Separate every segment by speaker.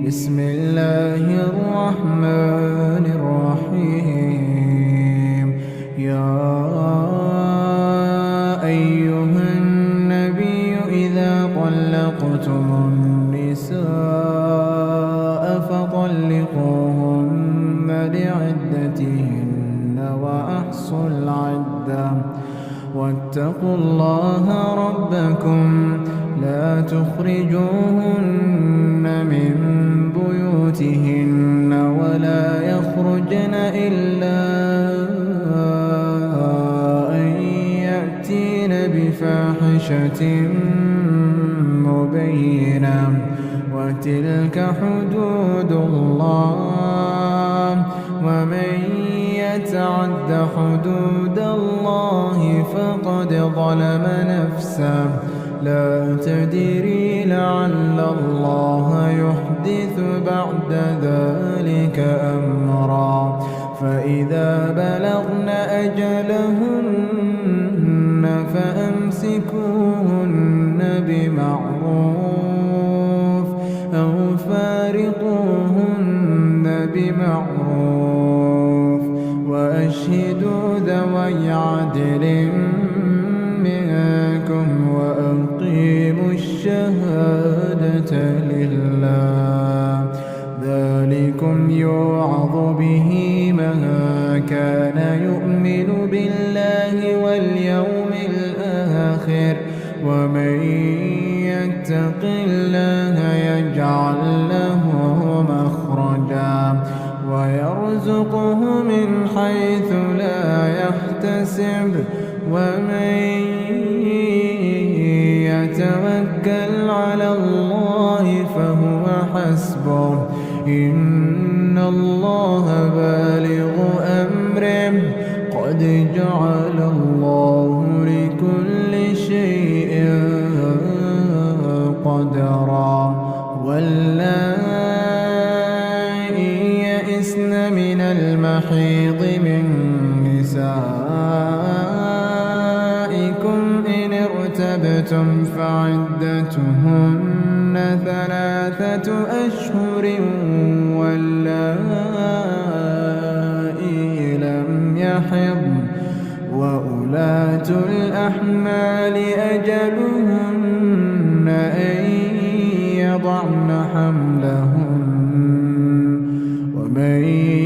Speaker 1: بسم الله الرحمن الرحيم. يا أيها النبي إذا طلقتم النساء فطلقوهن لعدتهن وأحصوا العدة واتقوا الله ربكم لا تخرجوهن من بيوتهن ولا يخرجن إلا أن يأتين بفاحشة مبينة وتلك حدود الله ومن يتعد حدود الله فقد ظلم نفسه لا تدري لعل الله يحدث بعد ذلك أمرا فإذا بلغن أجلهن فأمسكوهن بمعروف أو فارقوهن بمعروف وأشهدوا ذوي عدل منكم وأقيموا الشهادة لله ذلكم يوعظ به من كان يؤمن بالله واليوم الآخر ومن يتق الله يجعل له مخرجا ويرزقه من حيث لا يحتسب ومن يتوكل على الله فهو حسبه إن الله بالغ أمره قد جعل الله لكل شيء قدرا واللائي يئسن من المحيض من نسائكم إن ارتبتم فعدتهن 3 أشهر واللائي لم يحضن وأولاة الأحمال أجلهن أن يضعن حملهن ومن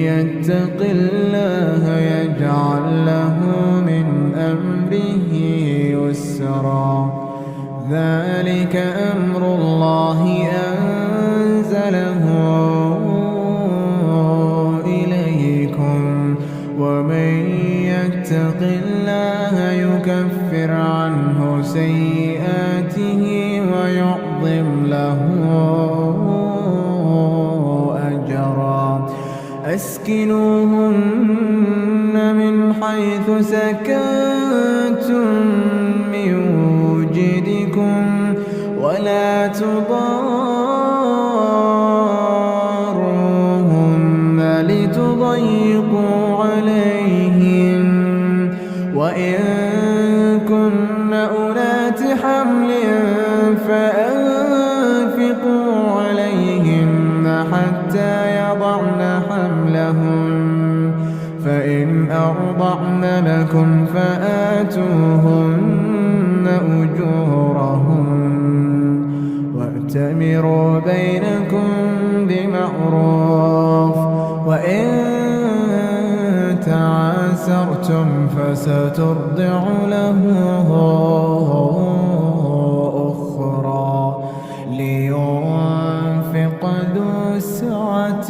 Speaker 1: يتق الله يجعل له من أمره يسرا ذلك أمر الله أنزله إليكم ومن يتق الله يكفر عنه سيئاته ويعظم له أجرا أسكنوهن من حيث سكنتم من وجدكم ولا تضاروهن لتضيقوا عليهن وإن كن أولات حمل فأنفقوا عليهن حتى يضعن حملهن فإن أرضعن لكم فآتوهن أجورهن وأتمروا بينكم بمعروف وإن تعاسرتم فسترضع له أخرى لينفق ذو سعة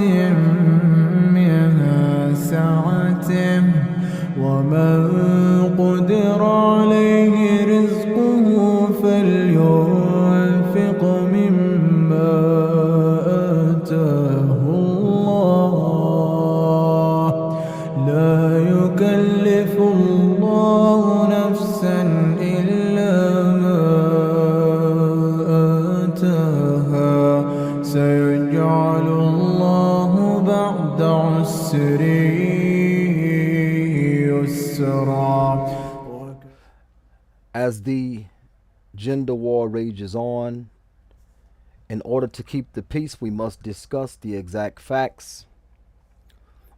Speaker 1: من سعته ومن قدر عليه رزقه فلينفق مما آتاه الله لا يكلف الله نفسا إلا ما آتاها سيجعل الله بعد عسر يسرا.
Speaker 2: As the gender war rages on In order to keep the peace, we must discuss the exact facts.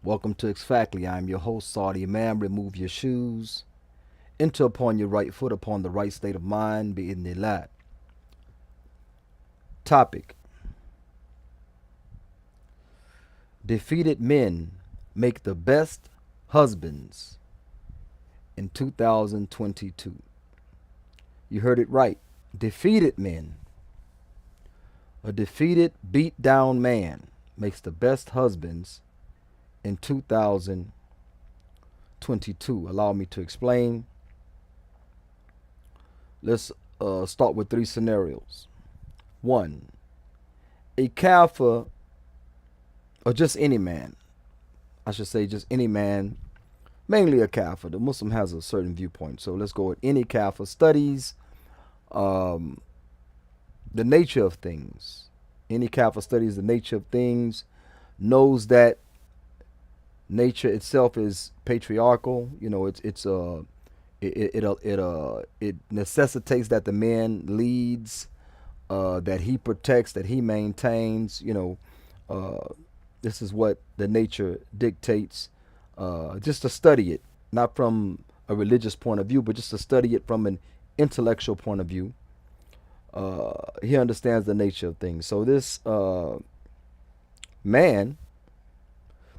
Speaker 2: Welcome to Exactly. I'm your host, Saudi Imam. Remove your shoes. Enter upon your right foot upon the right state of mind. Be in the lab. Topic: defeated men make the best husbands in 2022. You heard it right. Defeated men. A defeated, beat down man makes the best husbands in 2022. Allow me to explain. Let's start with three scenarios. One, a kafir, or just any man, I should say just any man, mainly a kafir. The Muslim has a certain viewpoint, so let's go with any kafir, studies the nature of things. Any kafir studies the nature of things, knows that nature itself is patriarchal. You know, it necessitates that the man leads, that he protects, that he maintains. You know, this is what the nature dictates. Just to study it, not from a religious point of view, but just to study it from an intellectual point of view. He understands the nature of things. So this man,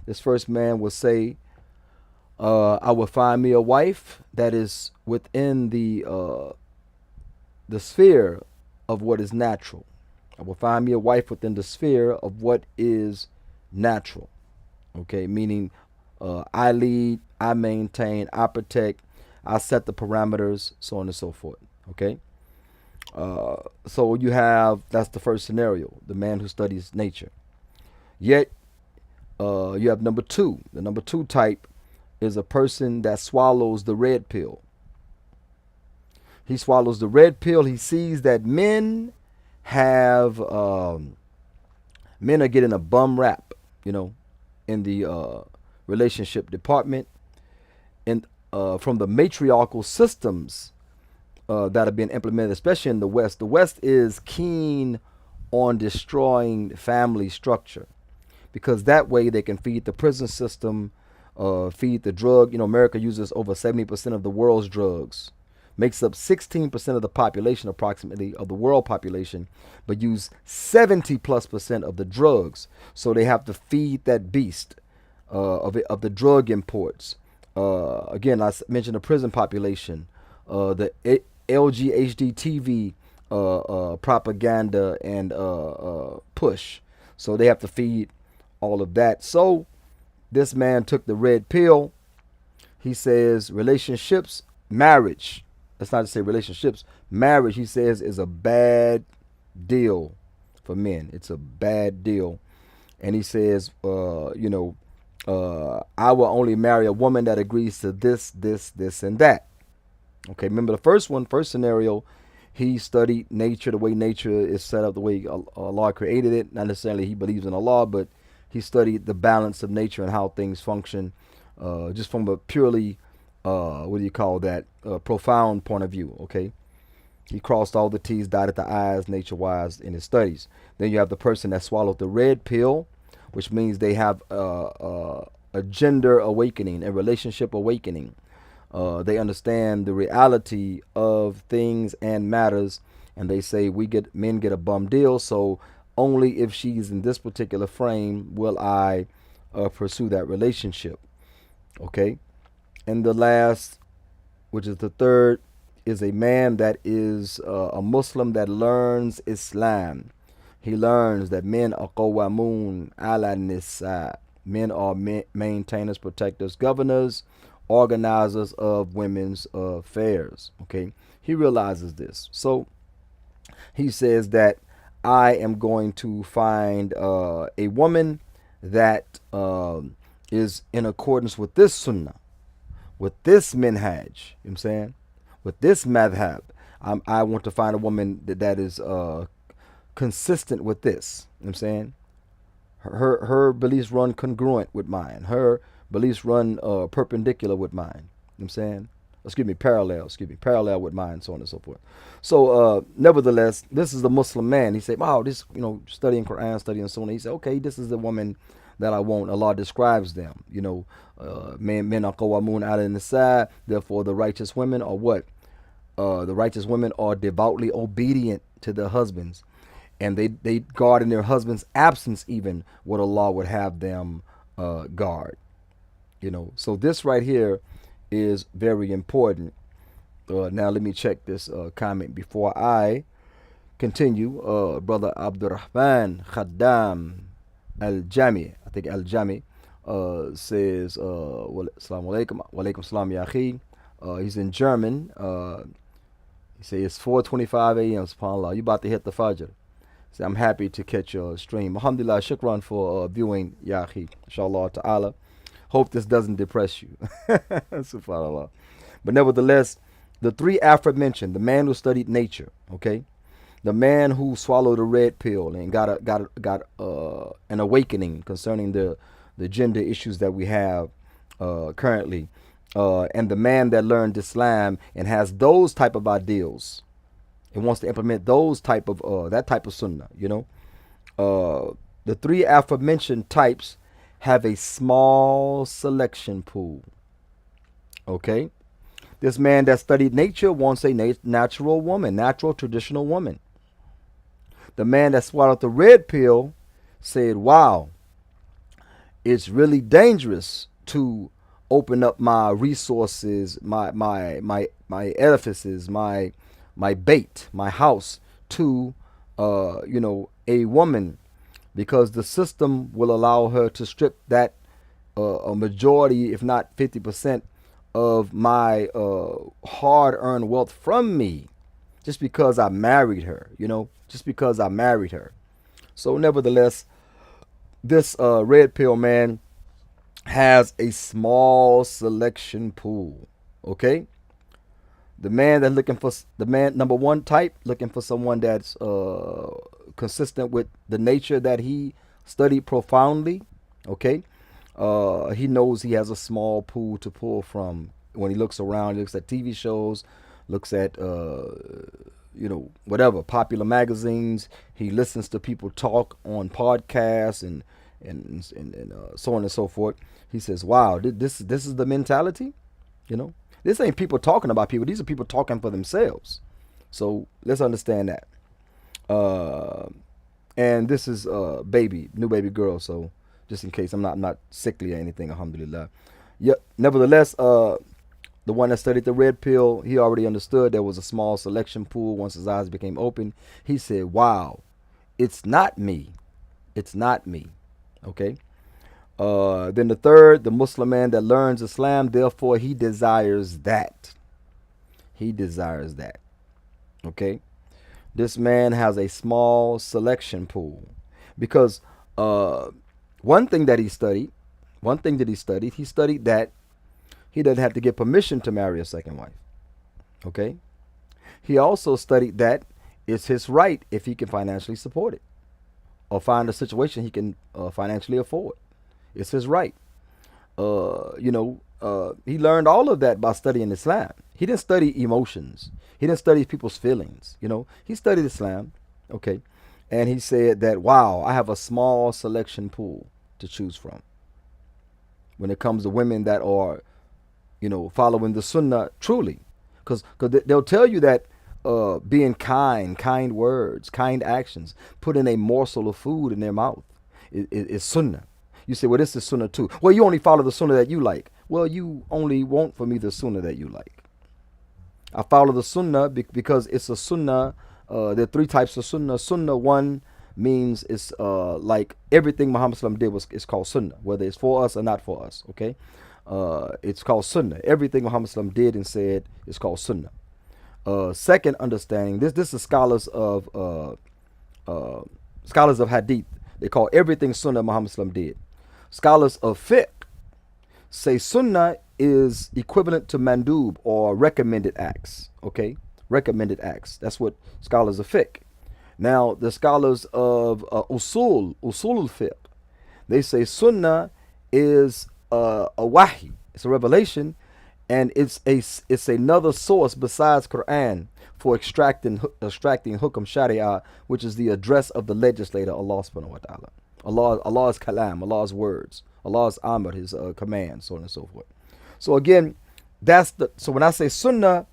Speaker 2: this first man will say, I will find me a wife that is within the sphere of what is natural. I will find me a wife within the sphere of what is natural. Okay, meaning I lead, I maintain, I protect, I set the parameters, so on and so forth. Okay, so you have, that's the first scenario, the man who studies nature. Yet you have number two. The number two type is a person that swallows the red pill. He swallows the red pill. He sees that men are getting a bum rap, you know, in the relationship department, and from the matriarchal systems that are being implemented, especially in the West. The West is keen on destroying family structure, because that way they can feed the prison system, feed the drug. You know, America uses over 70% of the world's drugs, makes up 16% of the population, approximately, of the world population, but use 70+% of the drugs. So they have to feed that beast of the drug imports. Again, I mentioned the prison population, the LG HD TV propaganda and push. So they have to feed all of that. So this man took the red pill. He says relationships, marriage. That's not to say relationships. Marriage, he says, is a bad deal for men. It's a bad deal. And he says, I will only marry a woman that agrees to this, and that. Okay, remember the first scenario, he studied nature, the way nature is set up, the way Allah created it. Not necessarily he believes in Allah, but he studied the balance of nature and how things function, just from a purely, profound point of view. Okay, he crossed all the T's, dotted the I's, nature-wise, in his studies. Then you have the person that swallowed the red pill, which means they have a gender awakening, a relationship awakening. They understand the reality of things and matters, and they say men get a bum deal. So only if she's in this particular frame will I pursue that relationship. Okay, and the last, which is the third, is a man that is a Muslim that learns Islam. He learns that men are qawamun ala nisa. Men are maintainers, protectors, governors, organizers of women's affairs. Okay, he realizes this. So he says that I am going to find a woman that is in accordance with this sunnah, with this minhaj. You know what I'm saying? With this madhab. I want to find a woman that is consistent with this. You know what I'm saying? Her beliefs run congruent with mine. Her beliefs run perpendicular with mine. You know what I'm saying? parallel with mine, so on and so forth. So, nevertheless, this is the Muslim man. He said, wow, this, studying Quran, studying Sunnah. He said, okay, this is the woman that I want. Allah describes them, men are qawamun ala nisa, therefore the righteous women are what? The righteous women are devoutly obedient to their husbands, and they guard in their husband's absence even what Allah would have them guard. So this right here is very important. Now let me check this comment before I continue. Brother Abdurrahman Khaddam Al-Jami, I think Al-Jami, says, Assalamu alaikum, wa alaikum salam ya akhi. He's in German. He says it's 4:25 a.m. SubhanAllah. You about to hit the Fajr. So I'm happy to catch your stream. Alhamdulillah, shukran for viewing, ya akhi. Inshallah ta'ala. Hope this doesn't depress you. SubhanAllah. But nevertheless, the three aforementioned, the man who studied nature, okay, the man who swallowed a red pill and got an awakening concerning the gender issues that we have currently, and the man that learned Islam and has those type of ideals and wants to implement those type of that type of sunnah, the three aforementioned types have a small selection pool. Okay, this man that studied nature wants a natural woman, natural traditional woman. The man that swallowed the red pill said, wow, it's really dangerous to open up my resources, my edifices, my bait, my house to a woman, because the system will allow her to strip that a majority, if not 50%, of my hard-earned wealth from me, just because I married her. Just because I married her. So nevertheless, this red pill man has a small selection pool. Okay, the man that's looking for the man number one type, looking for someone that's consistent with the nature that he studied profoundly. Okay, he knows he has a small pool to pull from when he looks around. He looks at TV shows, looks at whatever popular magazines. He listens to people talk on podcasts and so on and so forth. He says, wow, this is the mentality. This ain't people talking about people. These are people talking for themselves. So let's understand that. And this is new baby girl. So just in case I'm not sickly or anything, alhamdulillah. Yep. Nevertheless, the one that studied the red pill, he already understood there was a small selection pool. Once his eyes became open, he said, wow, it's not me. It's not me. Okay. Then the third, the Muslim man that learns Islam, therefore he desires that. He desires that. Okay. This man has a small selection pool because one thing that he studied that he doesn't have to get permission to marry a second wife. Okay. He also studied that it's his right if he can financially support it or find a situation he can financially afford. It's his right. He learned all of that by studying Islam. He didn't study emotions. He didn't study people's feelings. He studied Islam. Okay. And he said that, wow, I have a small selection pool to choose from when it comes to women that are, following the sunnah truly. Because they'll tell you that being kind words, kind actions, putting a morsel of food in their mouth is sunnah. You say, well, this is sunnah too. Well, you only follow the sunnah that you like. Well, you only want for me the sunnah that you like. I follow the sunnah because it's a sunnah. There are three types of sunnah. Sunnah one means it's like everything Muhammad Sallam did is called sunnah, whether it's for us or not for us. Okay, it's called sunnah. Everything Muhammad Sallam did and said is called sunnah. Second understanding, this is scholars of hadith. They call everything sunnah Muhammad Sallam did. Scholars of fiqh say sunnah is equivalent to mandub or recommended acts. Okay, recommended acts. That's what scholars of fiqh. Now the scholars of usul al-fiqh, they say sunnah is a wahi. It's a revelation, and it's another source besides Quran for extracting hukm sharia, which is the address of the legislator, Allah subhanahu wa ta'ala. Allah's kalam, Allah's words, Allah's amr, his command, so on and so forth. So again, so when I say sunnah,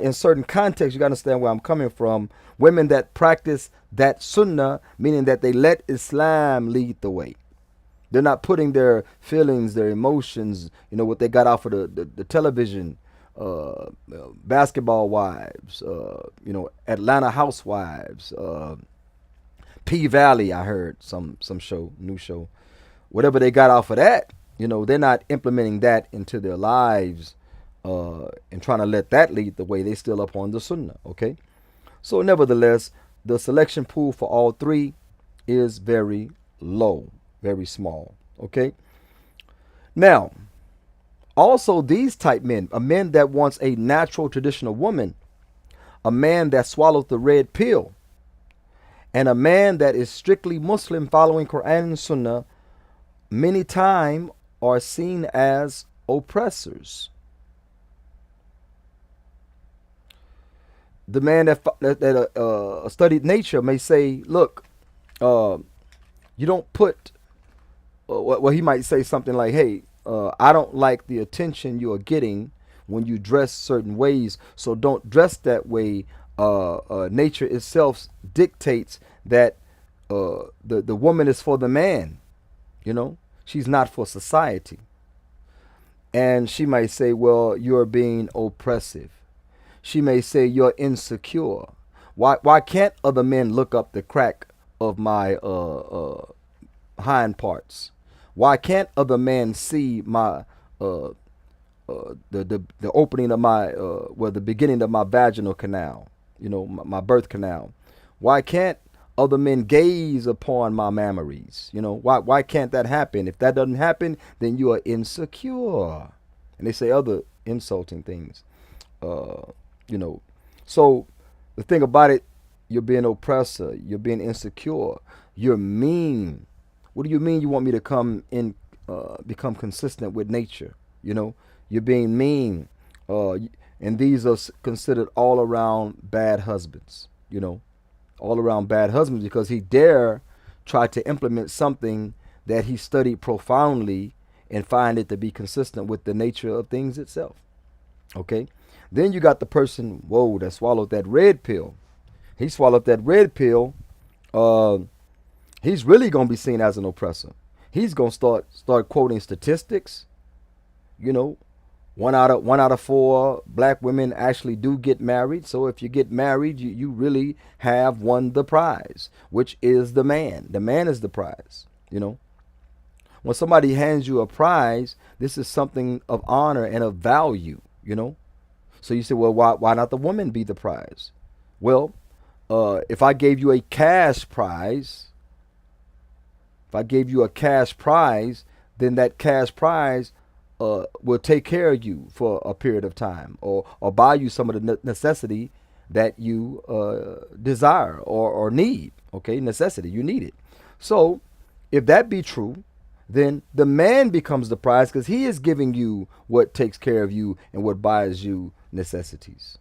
Speaker 2: in certain contexts, you got to understand where I'm coming from. Women that practice that sunnah, meaning that they let Islam lead the way. They're not putting their feelings, their emotions, what they got off of the television, Basketball Wives, Atlanta Housewives, P Valley. I heard some new show, whatever they got off of that. They're not implementing that into their lives and trying to let that lead the way. They still up on the sunnah. Okay, so nevertheless, the selection pool for all three is very low. Very small. Okay. Now, also these type men, a man that wants a natural traditional woman, a man that swallowed the red pill, and a man that is strictly Muslim following Quran and Sunnah, many times are seen as oppressors. The man that studied nature may say, look, you don't put well, he might say something like, hey, I don't like the attention you are getting when you dress certain ways, so don't dress that way. Nature itself dictates that the woman is for the man, she's not for society. And she might say, well, you're being oppressive. She may say you're insecure. Why can't other men look up the crack of my hind parts? Why can't other men see my the opening of my the beginning of my vaginal canal, my birth canal? Why can't other men gaze upon my mammaries? Why can't that happen? If that doesn't happen, then you are insecure. And they say other insulting things. So the thing about it, you're being oppressor, you're being insecure, you're mean. What do you mean you want me to come in, become consistent with nature? You're being mean. And these are considered all around bad husbands, all around bad husbands, because he dare try to implement something that he studied profoundly and find it to be consistent with the nature of things itself. Okay. Then you got the person, that swallowed that red pill. He swallowed that red pill. He's really going to be seen as an oppressor. He's going to start quoting statistics. 1 out of 4 black women actually do get married. So if you get married, you really have won the prize, which is the man. The man is the prize. When somebody hands you a prize, this is something of honor and of value. So you say, well, why not the woman be the prize? Well, if I gave you a cash prize, then that cash prize will take care of you for a period of time, or buy you some of the necessity that you desire or need. Okay, necessity, you need it. So if that be true, then the man becomes the prize, because he is giving you what takes care of you and what buys you necessities.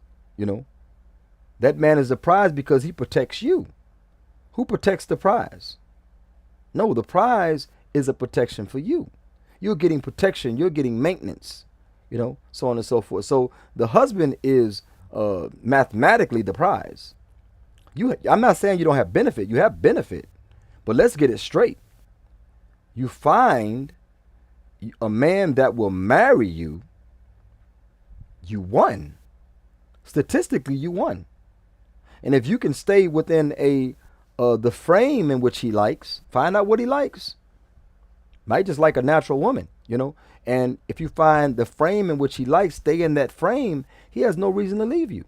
Speaker 2: That man is the prize because he protects you. Who protects the prize? No, the prize is a protection for you. You're getting protection. You're getting maintenance, so on and so forth. So the husband is mathematically the prize. I'm not saying you don't have benefit. You have benefit. But let's get it straight. You find a man that will marry you, you won. Statistically, you won. And if you can stay within the frame in which he likes, find out what he likes. Might just like a natural woman, And if you find the frame in which he likes, stay in that frame, he has no reason to leave you.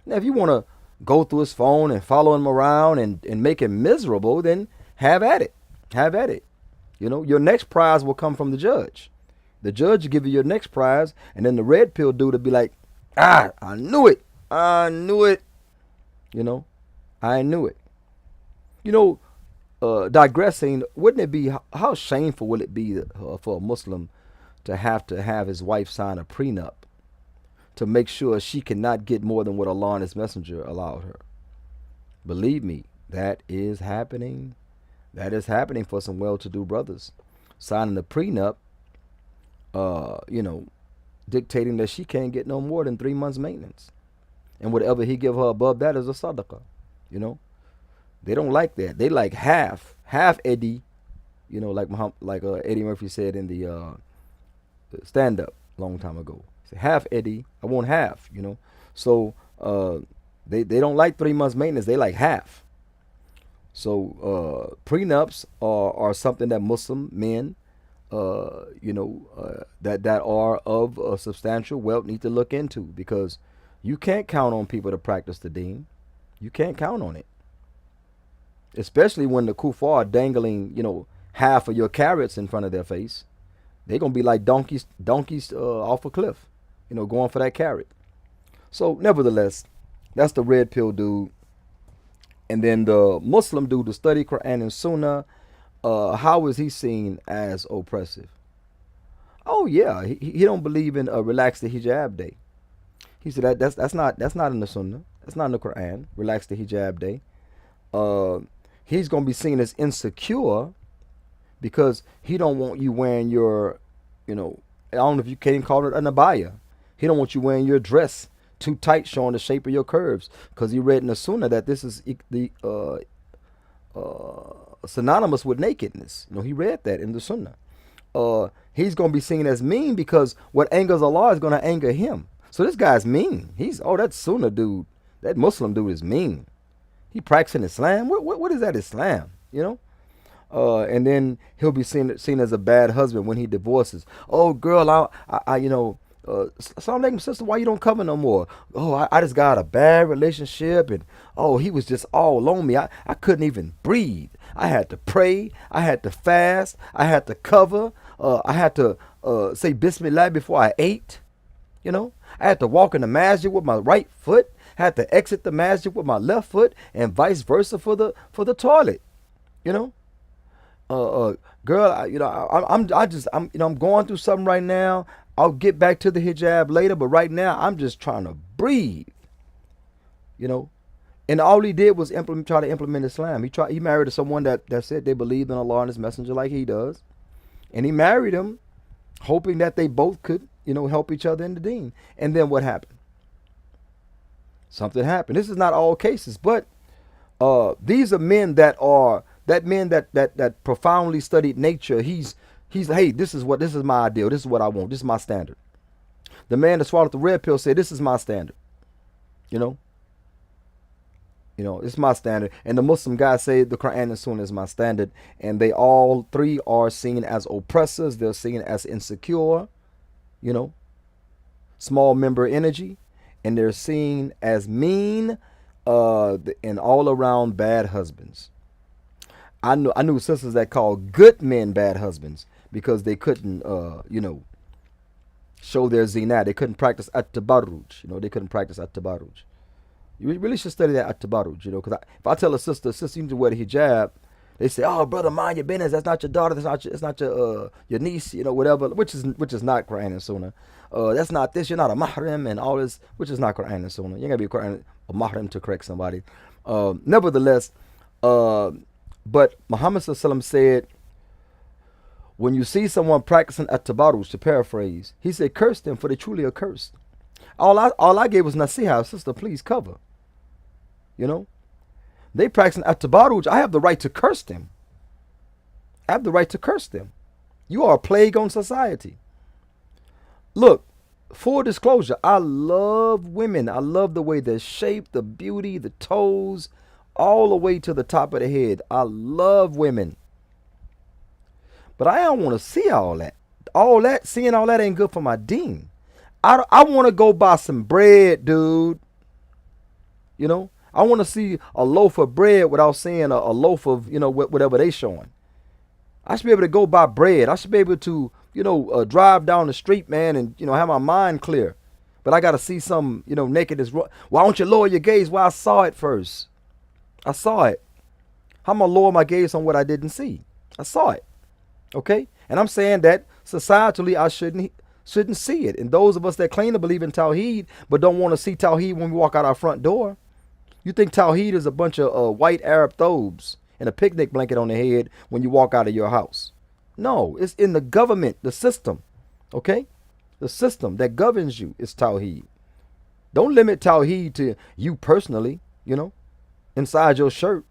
Speaker 2: Now, if you want to go through his phone and follow him around and make him miserable, then have at it. Have at it. Your next prize will come from the judge. The judge will give you your next prize, and then the red pill dude will be like, I knew it. I knew it. I knew it. Digressing, wouldn't it be, how shameful will it be for a Muslim to have his wife sign a prenup to make sure she cannot get more than what Allah and His Messenger allowed her. Believe me, that is happening. That is happening for some well-to-do brothers. Signing the prenup, dictating that she can't get no more than 3 months maintenance. And whatever he give her above that is a sadaqah. They don't like that. They like half Eddie, like Eddie Murphy said in the stand-up a long time ago. Say, half Eddie, I want half, So they don't like 3 months maintenance. They like half. So prenups are something that Muslim men, that are of substantial wealth need to look into, because you can't count on people to practice the deen. You can't count on it. Especially when the kuffar are dangling, half of your carrots in front of their face. They're going to be like donkeys off a cliff, going for that carrot. So nevertheless, that's the red pill dude. And then the Muslim dude, to study Quran and Sunnah, how is he seen as oppressive? Oh yeah, he don't believe in relax the hijab day. He said that's not in the Sunnah. That's not in the Quran. Relax the hijab day. He's gonna be seen as insecure because he don't want you wearing your, I don't know if you can call it an abaya. He don't want you wearing your dress too tight, showing the shape of your curves, because he read in the Sunnah that this is the synonymous with nakedness. He read that in the Sunnah. He's going to be seen as mean because what angers Allah is going to anger him. So this guy's mean. That Sunnah dude, that Muslim dude is mean. He practicing Islam. What is that Islam? And then he'll be seen as a bad husband when he divorces. Oh, girl, Assalamu alaikum, sister, why you don't cover no more? Oh, I just got a bad relationship, and he was just all on me. I couldn't even breathe. I had to pray. I had to fast. I had to cover. I had to say Bismillah before I ate. I had to walk in the masjid with my right foot. Had to exit the masjid with my left foot, and vice versa for the toilet. Girl, I'm going through something right now. I'll get back to the hijab later, but right now I'm just trying to breathe. And all he did was try to implement Islam. He married someone that said they believed in Allah and His Messenger like he does, and he married him, hoping that they both could, help each other in the deen. And then what happened? Something happened. This is not all cases, but these are men that profoundly studied nature. He's hey, this is my ideal. This is what I want. This is my standard. The man that swallowed the red pill said, this is my standard. It's my standard. And the Muslim guy said the Quran and Sunnah is my standard. And they all three are seen as oppressors. They're seen as insecure, small member energy. And they're seen as mean and all around bad husbands. I knew sisters that called good men bad husbands because they couldn't, show their zinah. They couldn't practice at-tabarruj. They couldn't practice at-tabarruj. You really should study that at-tabarruj, because if I tell a sister, you need to wear the hijab, they say, oh, brother, mind your business. That's not your daughter. It's not your niece, whatever, which is not Quran and Sunnah. That's not this. You're not a mahram and all this, which is not Quran and Sunnah. You ain't got to be a mahram to correct somebody. Nevertheless, but Muhammad ﷺ said, when you see someone practicing at-tabarruj, to paraphrase, he said, curse them, for they truly are cursed. All I gave was nasiha, sister, please cover. They practicing at-tabarruj. I have the right to curse them. I have the right to curse them. You are a plague on society. Look, full disclosure, I love women. I love the way they're shaped, the beauty, the toes, all the way to the top of the head. I love women. But I don't want to see all that. Seeing all that ain't good for my deen. I want to go buy some bread, dude. I want to see a loaf of bread without seeing a loaf of, whatever they showing. I should be able to go buy bread. I should be able to, drive down the street, man, and, have my mind clear. But I got to see some, nakedness. Why don't you lower your gaze? Well, I saw it first. I saw it. How am I lower my gaze on what I didn't see? I saw it. Okay? And I'm saying that Societally, I shouldn't see it. And those of us that claim to believe in Tawheed but don't want to see Tawheed when we walk out our front door, you think Tawheed is a bunch of white Arab thobes and a picnic blanket on the head when you walk out of your house. No, it's in the government, the system, okay? The system that governs you is Tawheed. Don't limit Tawheed to you personally, inside your shirt,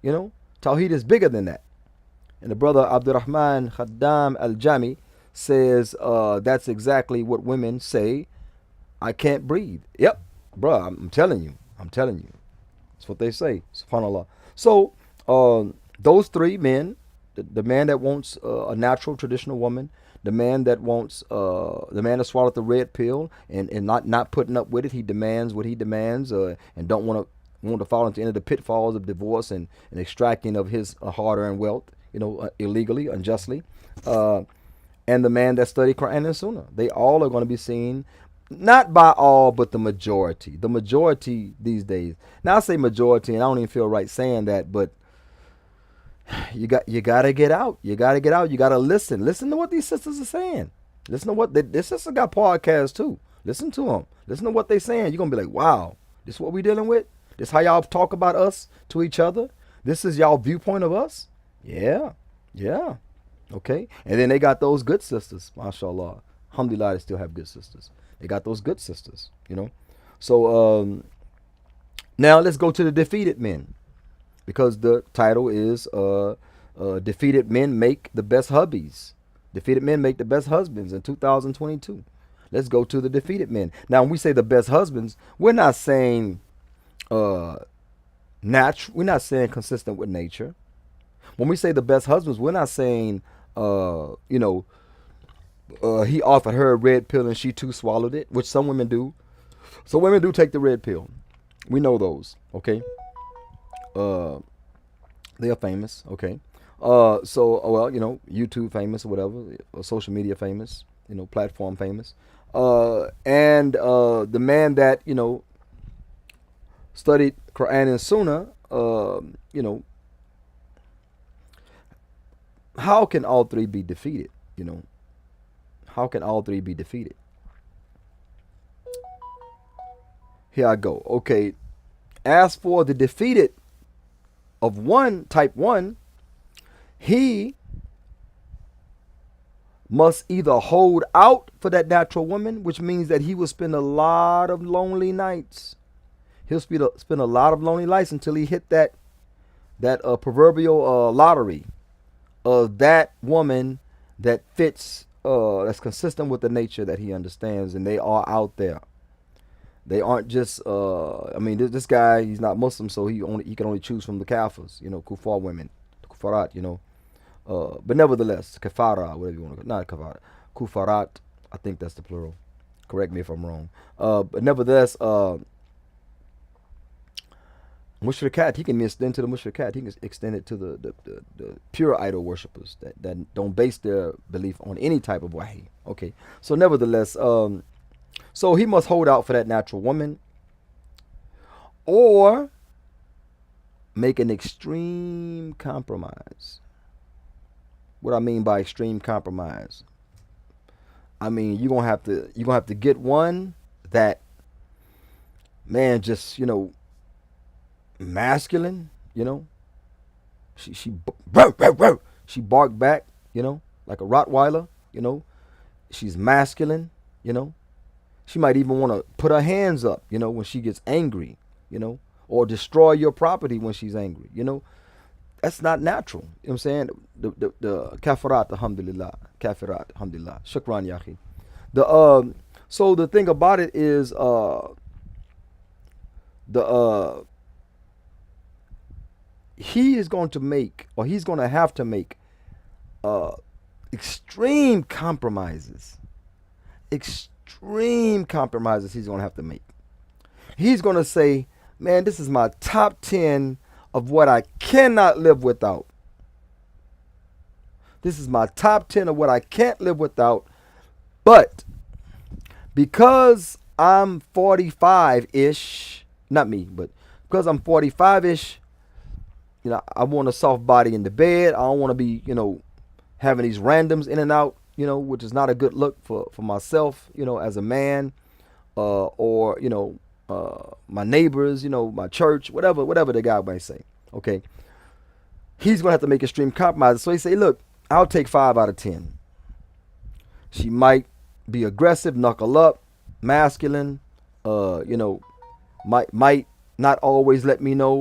Speaker 2: Tawheed is bigger than that. And the brother Abdurrahman Khaddam Al-Jami says that's exactly what women say. I can't breathe. Yep, bruh, I'm telling you. That's what they say, subhanAllah. So those three men, the man that wants a natural traditional woman, the man that wants the man that swallowed the red pill and not putting up with it, he demands what he demands and don't want to fall into any of the pitfalls of divorce and extracting of his hard-earned wealth, illegally, unjustly. And the man that studied Quran and Sunnah. They all are going to be seen, not by all, but the majority. The majority these days. Now I say majority, and I don't even feel right saying that, but you got to get out. You got to get out. You got to listen. Listen to what these sisters are saying. Listen to what this sister got podcasts too. Listen to them. Listen to what they saying. You're gonna be like, wow, this is what we dealing with. This how y'all talk about us to each other. This is y'all viewpoint of us. Yeah. Okay. And then they got those good sisters. MashaAllah. Alhamdulillah, they still have good sisters. They got those good sisters. So now let's go to the defeated men, because the title is defeated men make the best hubbies. Defeated men make the best husbands in 2022. Let's go to the defeated men. Now, when we say the best husbands, we're not saying natural. We're not saying consistent with nature. When we say the best husbands, we're not saying he offered her a red pill and she too swallowed it, which some women do. So women do take the red pill. We know those. Okay. They are famous. Okay. YouTube famous or whatever, or social media famous, platform famous. And the man that, studied Quran and Sunnah, how can all three be defeated? How can all three be defeated? Here I go. Okay. As for the defeated of type 1, he must either hold out for that natural woman, which means that he will spend a lot of lonely nights. He'll spend a lot of lonely nights until he hit that proverbial lottery of that woman that fits, that's consistent with the nature that he understands, and they are out there. They aren't just. This guy, he's not Muslim, so he can only choose from the kafirs, kuffar women, kufarat, but nevertheless, kafara, whatever you want to call it, not kafara, kufarat. I think that's the plural. Correct me if I'm wrong. But nevertheless, mushrikat, he can extend to the mushrikat. He can extend it to the pure idol worshippers that don't base their belief on any type of wahi. Okay, so nevertheless, so he must hold out for that natural woman, or make an extreme compromise. What I mean by extreme compromise, I mean you're gonna have to get one that, man, just masculine, she barked back, like a Rottweiler, she's masculine, she might even want to put her hands up, when she gets angry, or destroy your property when she's angry, That's not natural. You know what I'm saying? The kafirat, alhamdulillah. Kafirat, alhamdulillah. Shukran, yahi. So the thing about it is, he is going to make, or he's going to have to make, extreme compromises. Extreme compromises he's going to have to make. He's going to say, man, this is my top 10 of what I cannot live without. This is my top 10 of what I can't live without. But because I'm 45-ish, not me, but because I'm 45-ish, I want a soft body in the bed. I don't want to be, having these randoms in and out, which is not a good look for myself, as a man, or my neighbors, my church, whatever the guy might say. Okay, he's gonna have to make extreme compromises. So he say, look, I'll take 5 out of 10. She might be aggressive, knuckle up, masculine, might not always let me know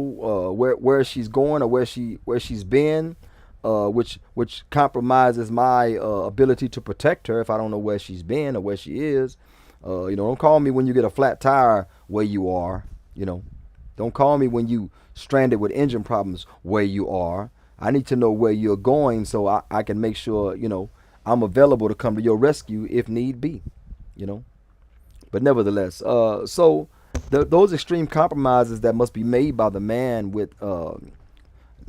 Speaker 2: where she's going or where she's been, which compromises my ability to protect her if I don't know where she's been or where she is. Don't call me when you get a flat tire where you are. Don't call me when you stranded with engine problems where you are. I need to know where you're going so I can make sure I'm available to come to your rescue if need be. But nevertheless, so those extreme compromises that must be made by the man with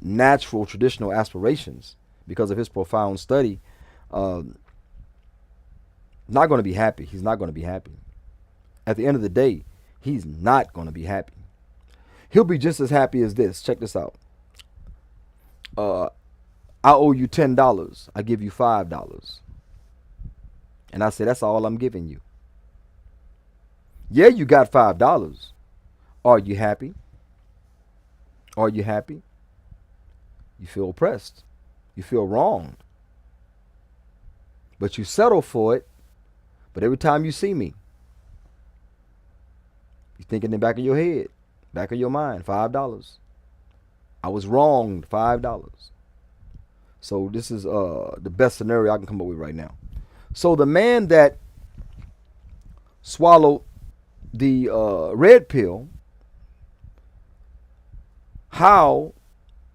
Speaker 2: natural traditional aspirations because of his profound study, not going to be happy. He's not going to be happy. At the end of the day, he's not going to be happy. He'll be just as happy as this. Check this out. I owe you $10. I give you $5. And I say, that's all I'm giving you. Yeah, you got $5. Are you happy? Are you happy? You feel oppressed. You feel wronged. But you settle for it. But every time you see me, you think in the back of your head, back of your mind, $5. I was wronged, $5. So this is the best scenario I can come up with right now. So the man that swallowed the red pill, how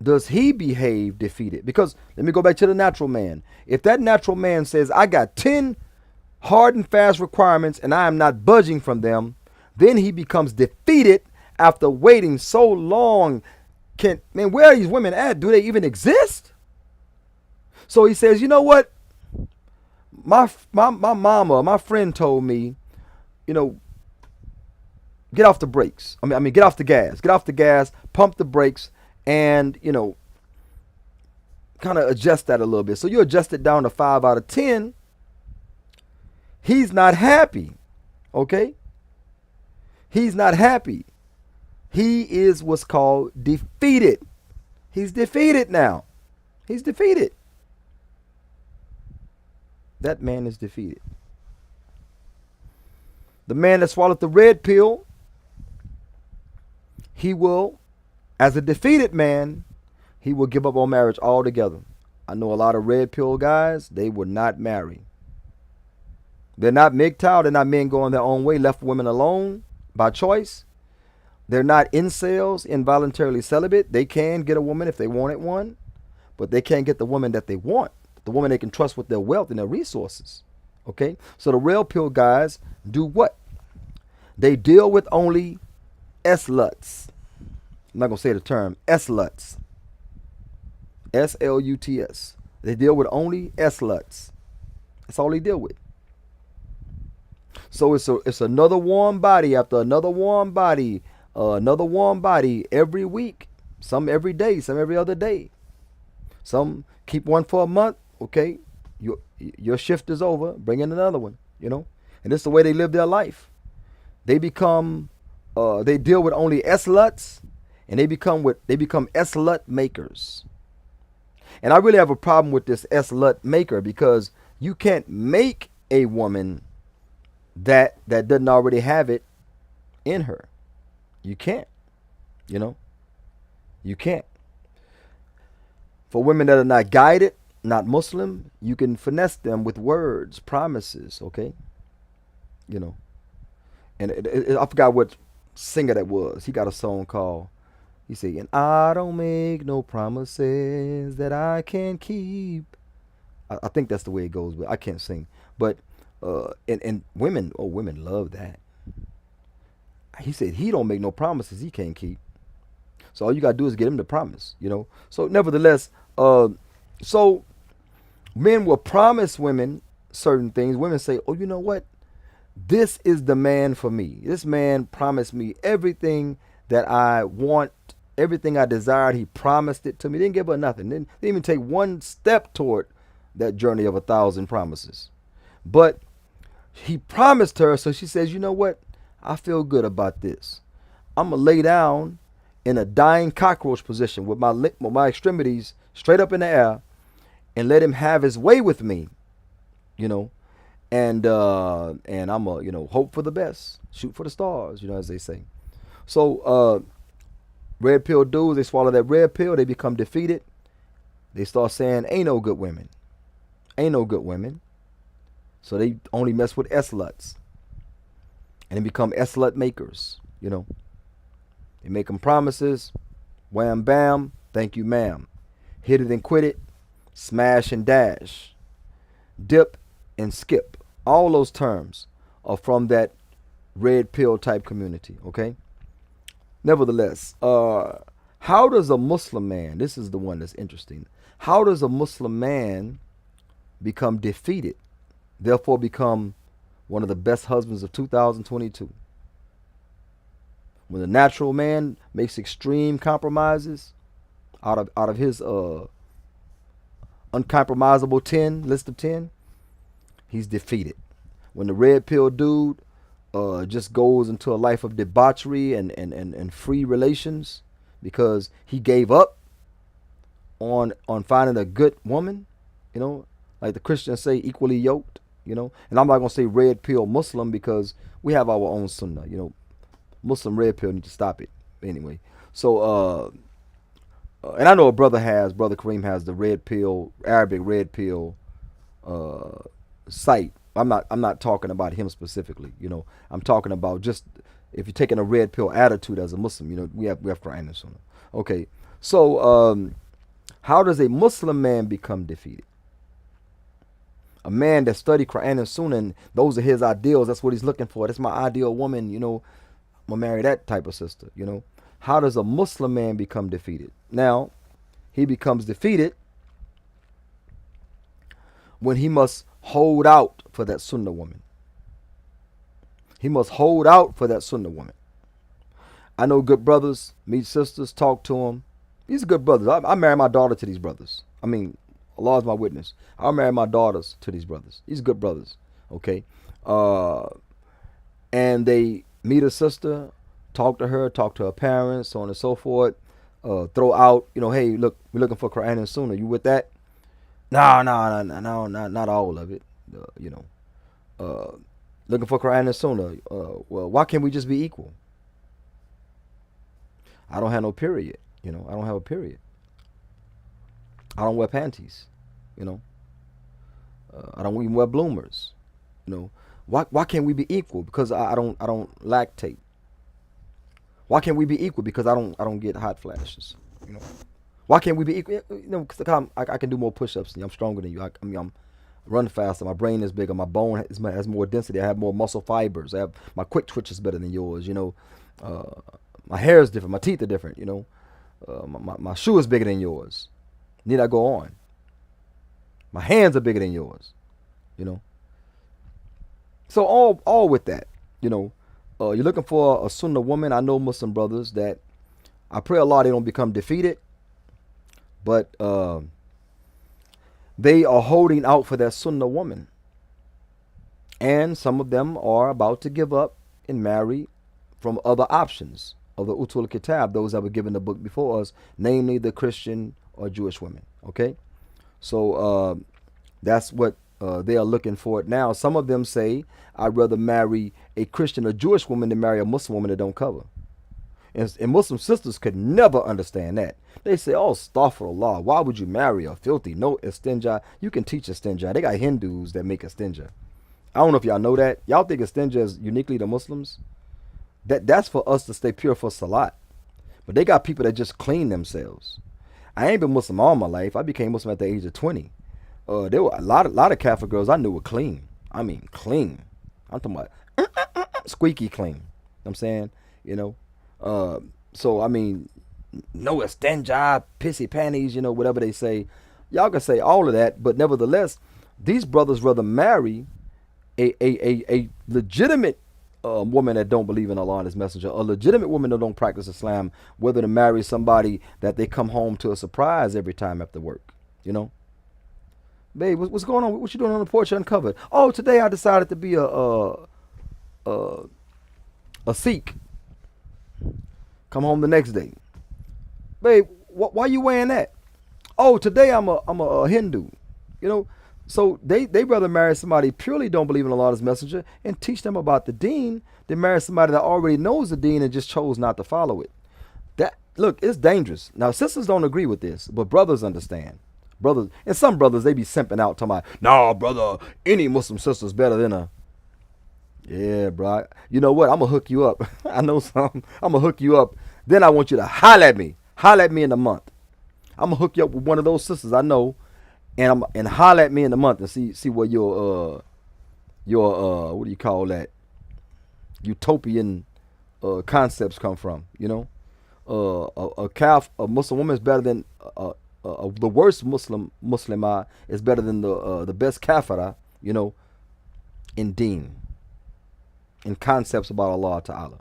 Speaker 2: does he behave defeated? Because let me go back to the natural man. If that natural man says, I got 10 hard and fast requirements and I am not budging from them, then he becomes defeated after waiting so long. Where are these women at? Do they even exist? So he says, you know what? My mama, my friend told me, get off the brakes. I mean, get off the gas. Get off the gas, pump the brakes, and, kind of adjust that a little bit. So you adjust it down to 5 out of 10. He's not happy. Okay? He's not happy. He is what's called defeated. He's defeated now. He's defeated. That man is defeated. The man that swallowed the red pill, he will, as a defeated man, he will give up on marriage altogether. I know a lot of red pill guys, they would not marry. They're not MGTOW, they're not men going their own way, left women alone by choice. They're not incels, involuntarily celibate. They can get a woman if they wanted one, but they can't get the woman that they want, the woman they can trust with their wealth and their resources. Okay? So the red pill guys do what? They deal with only sluts. I'm not going to say the term, sluts. SLUTS. They deal with only sluts. That's all they deal with. So it's another warm body after another warm body, another warm body every week, some every day, some every other day. Some keep one for a month. Okay, your shift is over. Bring in another one. And this is the way they live their life. They become, they deal with only sluts, and they become slut makers. And I really have a problem with this slut maker because you can't make a woman that doesn't already have it in her. You can't. You can't. For women that are not guided, not Muslim, you can finesse them with words, promises, okay? And I forgot what singer that was. He got a song called, he said, and I don't make no promises that I can't keep. I think that's the way it goes, but I can't sing. But and women love that. He said he don't make no promises he can't keep. So all you gotta do is get him to promise, So nevertheless, so men will promise women certain things. Women say, oh, you know what? This is the man for me. This man promised me everything that I want, everything I desired. He promised it to me. Didn't give her nothing. Didn't even take one step toward that journey of 1,000 promises. But he promised her, so she says, you know what? I feel good about this. I'm going to lay down in a dying cockroach position with my extremities straight up in the air and let him have his way with me, you know. And I'm a, hope for the best, shoot for the stars, as they say. So red pill dudes, they swallow that red pill, they become defeated. They start saying, ain't no good women. Ain't no good women. So they only mess with sluts. And they become slut makers, They make them promises. Wham, bam. Thank you, ma'am. Hit it and quit it. Smash and dash. Dip and skip. All those terms are from that red pill type community, okay? Nevertheless, how does a Muslim man, this is the one that's interesting, how does a Muslim man become defeated, therefore become one of the best husbands of 2022? When the natural man makes extreme compromises out of his uncompromisable list of 10, he's defeated. When the red pill dude just goes into a life of debauchery and free relations because he gave up on finding a good woman, like the Christians say, equally yoked, and I'm not going to say red pill Muslim because we have our own sunnah, Muslim red pill need to stop it anyway. So, and I know Brother Kareem has the red pill, Arabic red pill site. I'm not talking about him specifically, I'm talking about just if you're taking a red pill attitude as a Muslim, we have Quran and Sunnah. Okay, so how does a Muslim man become defeated? A man that studied Quran and Sunnah, and those are his ideals. That's what he's looking for. That's my ideal woman. I'm gonna marry that type of sister. How does a Muslim man become defeated? Now, he becomes defeated when he must hold out for that Sunnah woman. He must hold out for that Sunnah woman. I know good brothers, meet sisters, talk to them. These are good brothers. I marry my daughter to these brothers. I mean, Allah is my witness. I'll marry my daughters to these brothers. These are good brothers. Okay. And they meet a sister, talk to her parents, so on and so forth. Throw out, hey, look, we're looking for Quran and Sunnah. You with that? No, not all of it. Looking for Quran and Sunnah. Well, why can't we just be equal? I don't have no period. I don't have a period. I don't wear panties. I don't even wear bloomers. Why can't we be equal? Because I don't lactate. Why can't we be equal? Because I don't get hot flashes. Why can't we be equal? Because I can do more push-ups than you. I'm stronger than you. I'm run faster. My brain is bigger. My bone has more density. I have more muscle fibers. My quick twitch is better than yours. My hair is different. My teeth are different. My shoe is bigger than yours. Need I go on? My hands are bigger than yours. So all with that. You're looking for a Sunnah woman. I know Muslim brothers that I pray Allah they don't become defeated, but they are holding out for that Sunnah woman. And some of them are about to give up and marry from other options of the Utul Kitab, those that were given the book before us, namely the Christian or Jewish women. Okay? So that's what they are looking for it now. Some of them say, I'd rather marry a Christian or Jewish woman than marry a Muslim woman that don't cover. And Muslim sisters could never understand that. They say, oh, astaghfirullah, why would you marry a filthy, no istinja? You can teach istinja. They got Hindus that make istinja. I don't know if y'all know that. Y'all think istinja is uniquely to Muslims? That's for us to stay pure for salat. But they got people that just clean themselves. I ain't been Muslim all my life. I became Muslim at the age of 20. There were a lot of Catholic girls I knew were clean. I mean, clean. I'm talking about squeaky clean. I'm saying, so I mean, no istinja, pissy panties, whatever they say. Y'all can say all of that, but nevertheless, these brothers rather marry a legitimate woman that don't believe in Allah and His Messenger, a legitimate woman that don't practice Islam, whether to marry somebody that they come home to a surprise every time after work, Babe, what's going on? What you doing on the porch uncovered? Oh, today I decided to be a Sikh. Come home the next day. Babe, why you wearing that? Oh, today I'm a Hindu. You know, so they rather marry somebody purely don't believe in Allah's messenger and teach them about the deen than marry somebody that already knows the deen and just chose not to follow it. That look, it's dangerous. Now sisters don't agree with this, but brothers understand. Brothers and some brothers they be simping out talking about, nah, brother, any Muslim sister's better than a. Yeah, bro. You know what? I'm gonna hook you up. I know something. I'm gonna hook you up. Then I want you to holler at me. Holler at me in a month. I'm gonna hook you up with one of those sisters I know, and holler at me in a month and see where your what do you call that? Utopian concepts come from. You know, a Muslim woman is better than the worst Muslimah is better than the best kafira. You know, in deen, in concepts about Allah Ta'ala,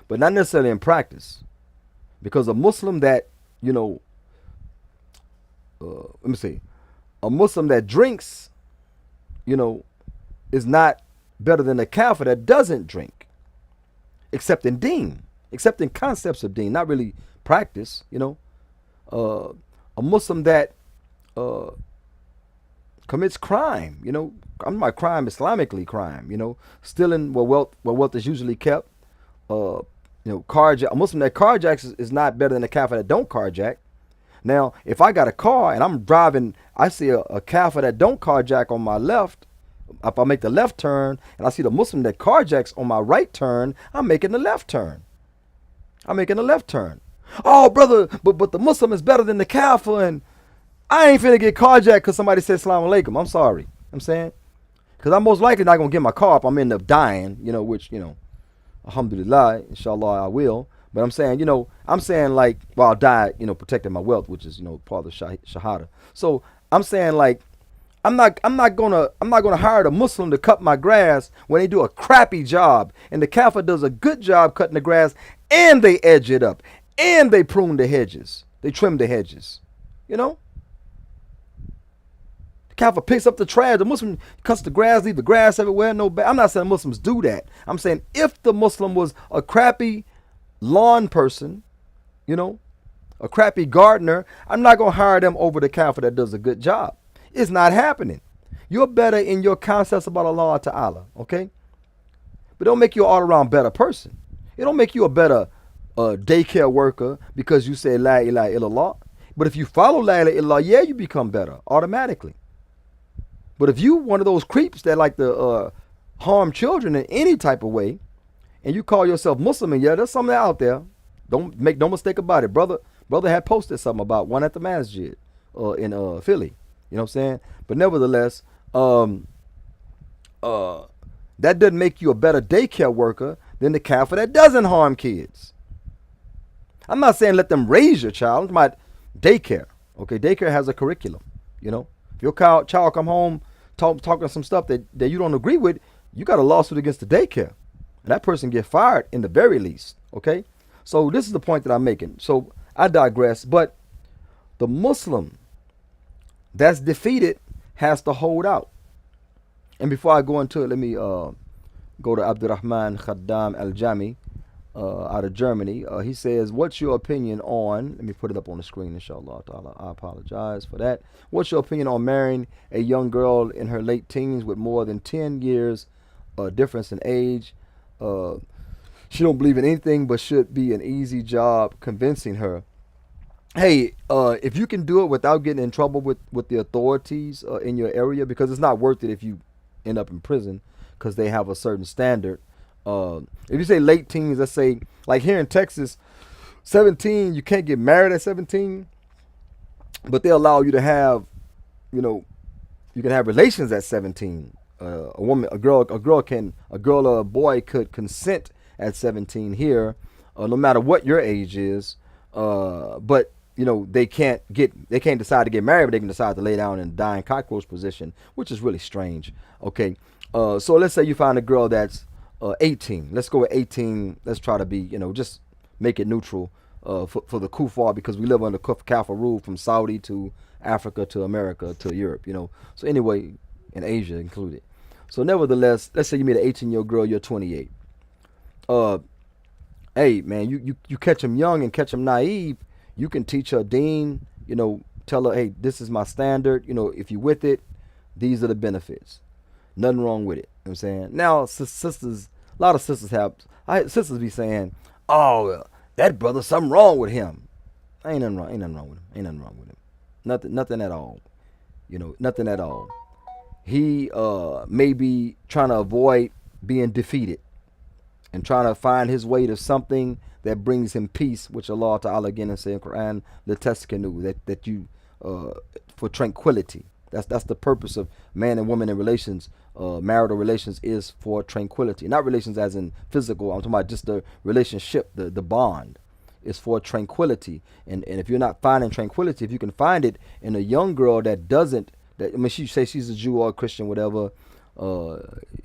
Speaker 2: but not necessarily in practice, because a Muslim that let me see, a Muslim that drinks, is not better than a kafir that doesn't drink, except in deen, except in concepts of deen, not really practice. A Muslim that commits crime, I'm not crime Islamically crime, stealing where wealth is usually kept, carjack. A Muslim that carjacks is not better than a kafir that don't carjack. Now, if I got a car and I'm driving, I see a kafir that don't carjack on my left. If I make the left turn and I see the Muslim that carjacks on my right turn, I'm making the left turn. Oh, brother, but the Muslim is better than the kafir, and I ain't finna get carjacked because somebody said Assalamu alaikum. I'm sorry. I'm saying, because I'm most likely not gonna get my car if I'm end up dying. Which alhamdulillah, inshallah I will. But I'm saying, like, well, I'll die, protecting my wealth, which is, part of the shahada. So I'm saying, like, I'm not gonna hire a Muslim to cut my grass when they do a crappy job, and the kafir does a good job cutting the grass, and they edge it up, and they prune the hedges, they trim the hedges. The kafir picks up the trash. The Muslim cuts the grass, leave the grass everywhere. I'm not saying Muslims do that. I'm saying if the Muslim was a crappy lawn person, a crappy gardener, I'm not going to hire them over the kafir that does a good job. It's not happening. You're better in your concepts about Allah Ta'ala, okay? But it don't make you an all-around better person. It don't make you a better daycare worker because you say La ilaha illallah. But if you follow La ilaha illallah, yeah, you become better automatically. But if you one of those creeps that like to harm children in any type of way, and you call yourself Muslim, and yeah, there's something out there. Don't make no mistake about it. Brother had posted something about one at the masjid in Philly. You know what I'm saying? But nevertheless, that doesn't make you a better daycare worker than the kafir that doesn't harm kids. I'm not saying let them raise your child. I'm talking about daycare. Okay, daycare has a curriculum. If your child come home talking some stuff that you don't agree with, you got a lawsuit against the daycare. And that person get fired in the very least, okay? So this is the point that I'm making. So I digress, but the Muslim that's defeated has to hold out. And before I go into it, let me go to Abdurrahman Khaddam Al-Jami out of Germany. He says, what's your opinion on, let me put it up on the screen, inshallah ta'ala. I apologize for that. What's your opinion on marrying a young girl in her late teens with more than 10 years difference in age? She don't believe in anything, but should be an easy job convincing her. Hey, if you can do it without getting in trouble with the authorities in your area, because it's not worth it if you end up in prison because they have a certain standard. If you say late teens, let's say like here in Texas, 17, you can't get married at 17, but they allow you to have, you can have relations at 17. A girl or a boy could consent at 17 here, no matter what your age is. But they can't decide to get married, but they can decide to lay down in a dying cockroach position, which is really strange. Okay, so let's say you find a girl that's 18. Let's go with 18. Let's try to be, just make it neutral. for the kuffar, because we live under kafir rule from Saudi to Africa to America to Europe, So anyway, and Asia included. So nevertheless, let's say you meet an 18-year-old girl, you're 28. Hey man, you catch them young and catch them naive. You can teach her deen, tell her, hey, this is my standard. If you with it, these are the benefits. Nothing wrong with it. You know what I'm saying? Now, sisters, a lot of sisters sisters be saying, oh, that brother, something wrong with him. Ain't nothing wrong with him. Ain't nothing wrong with him. Nothing at all. Nothing at all. He may be trying to avoid being defeated and trying to find his way to something that brings him peace, which Allah Ta'ala again is saying in Quran, Litaskanu, that you for tranquility. That's the purpose of man and woman in relations. Marital relations is for tranquility, not relations as in physical. I'm talking about just the relationship, the bond is for tranquility. And if you're not finding tranquility, if you can find it in a young girl she say she's a Jew or a Christian, whatever,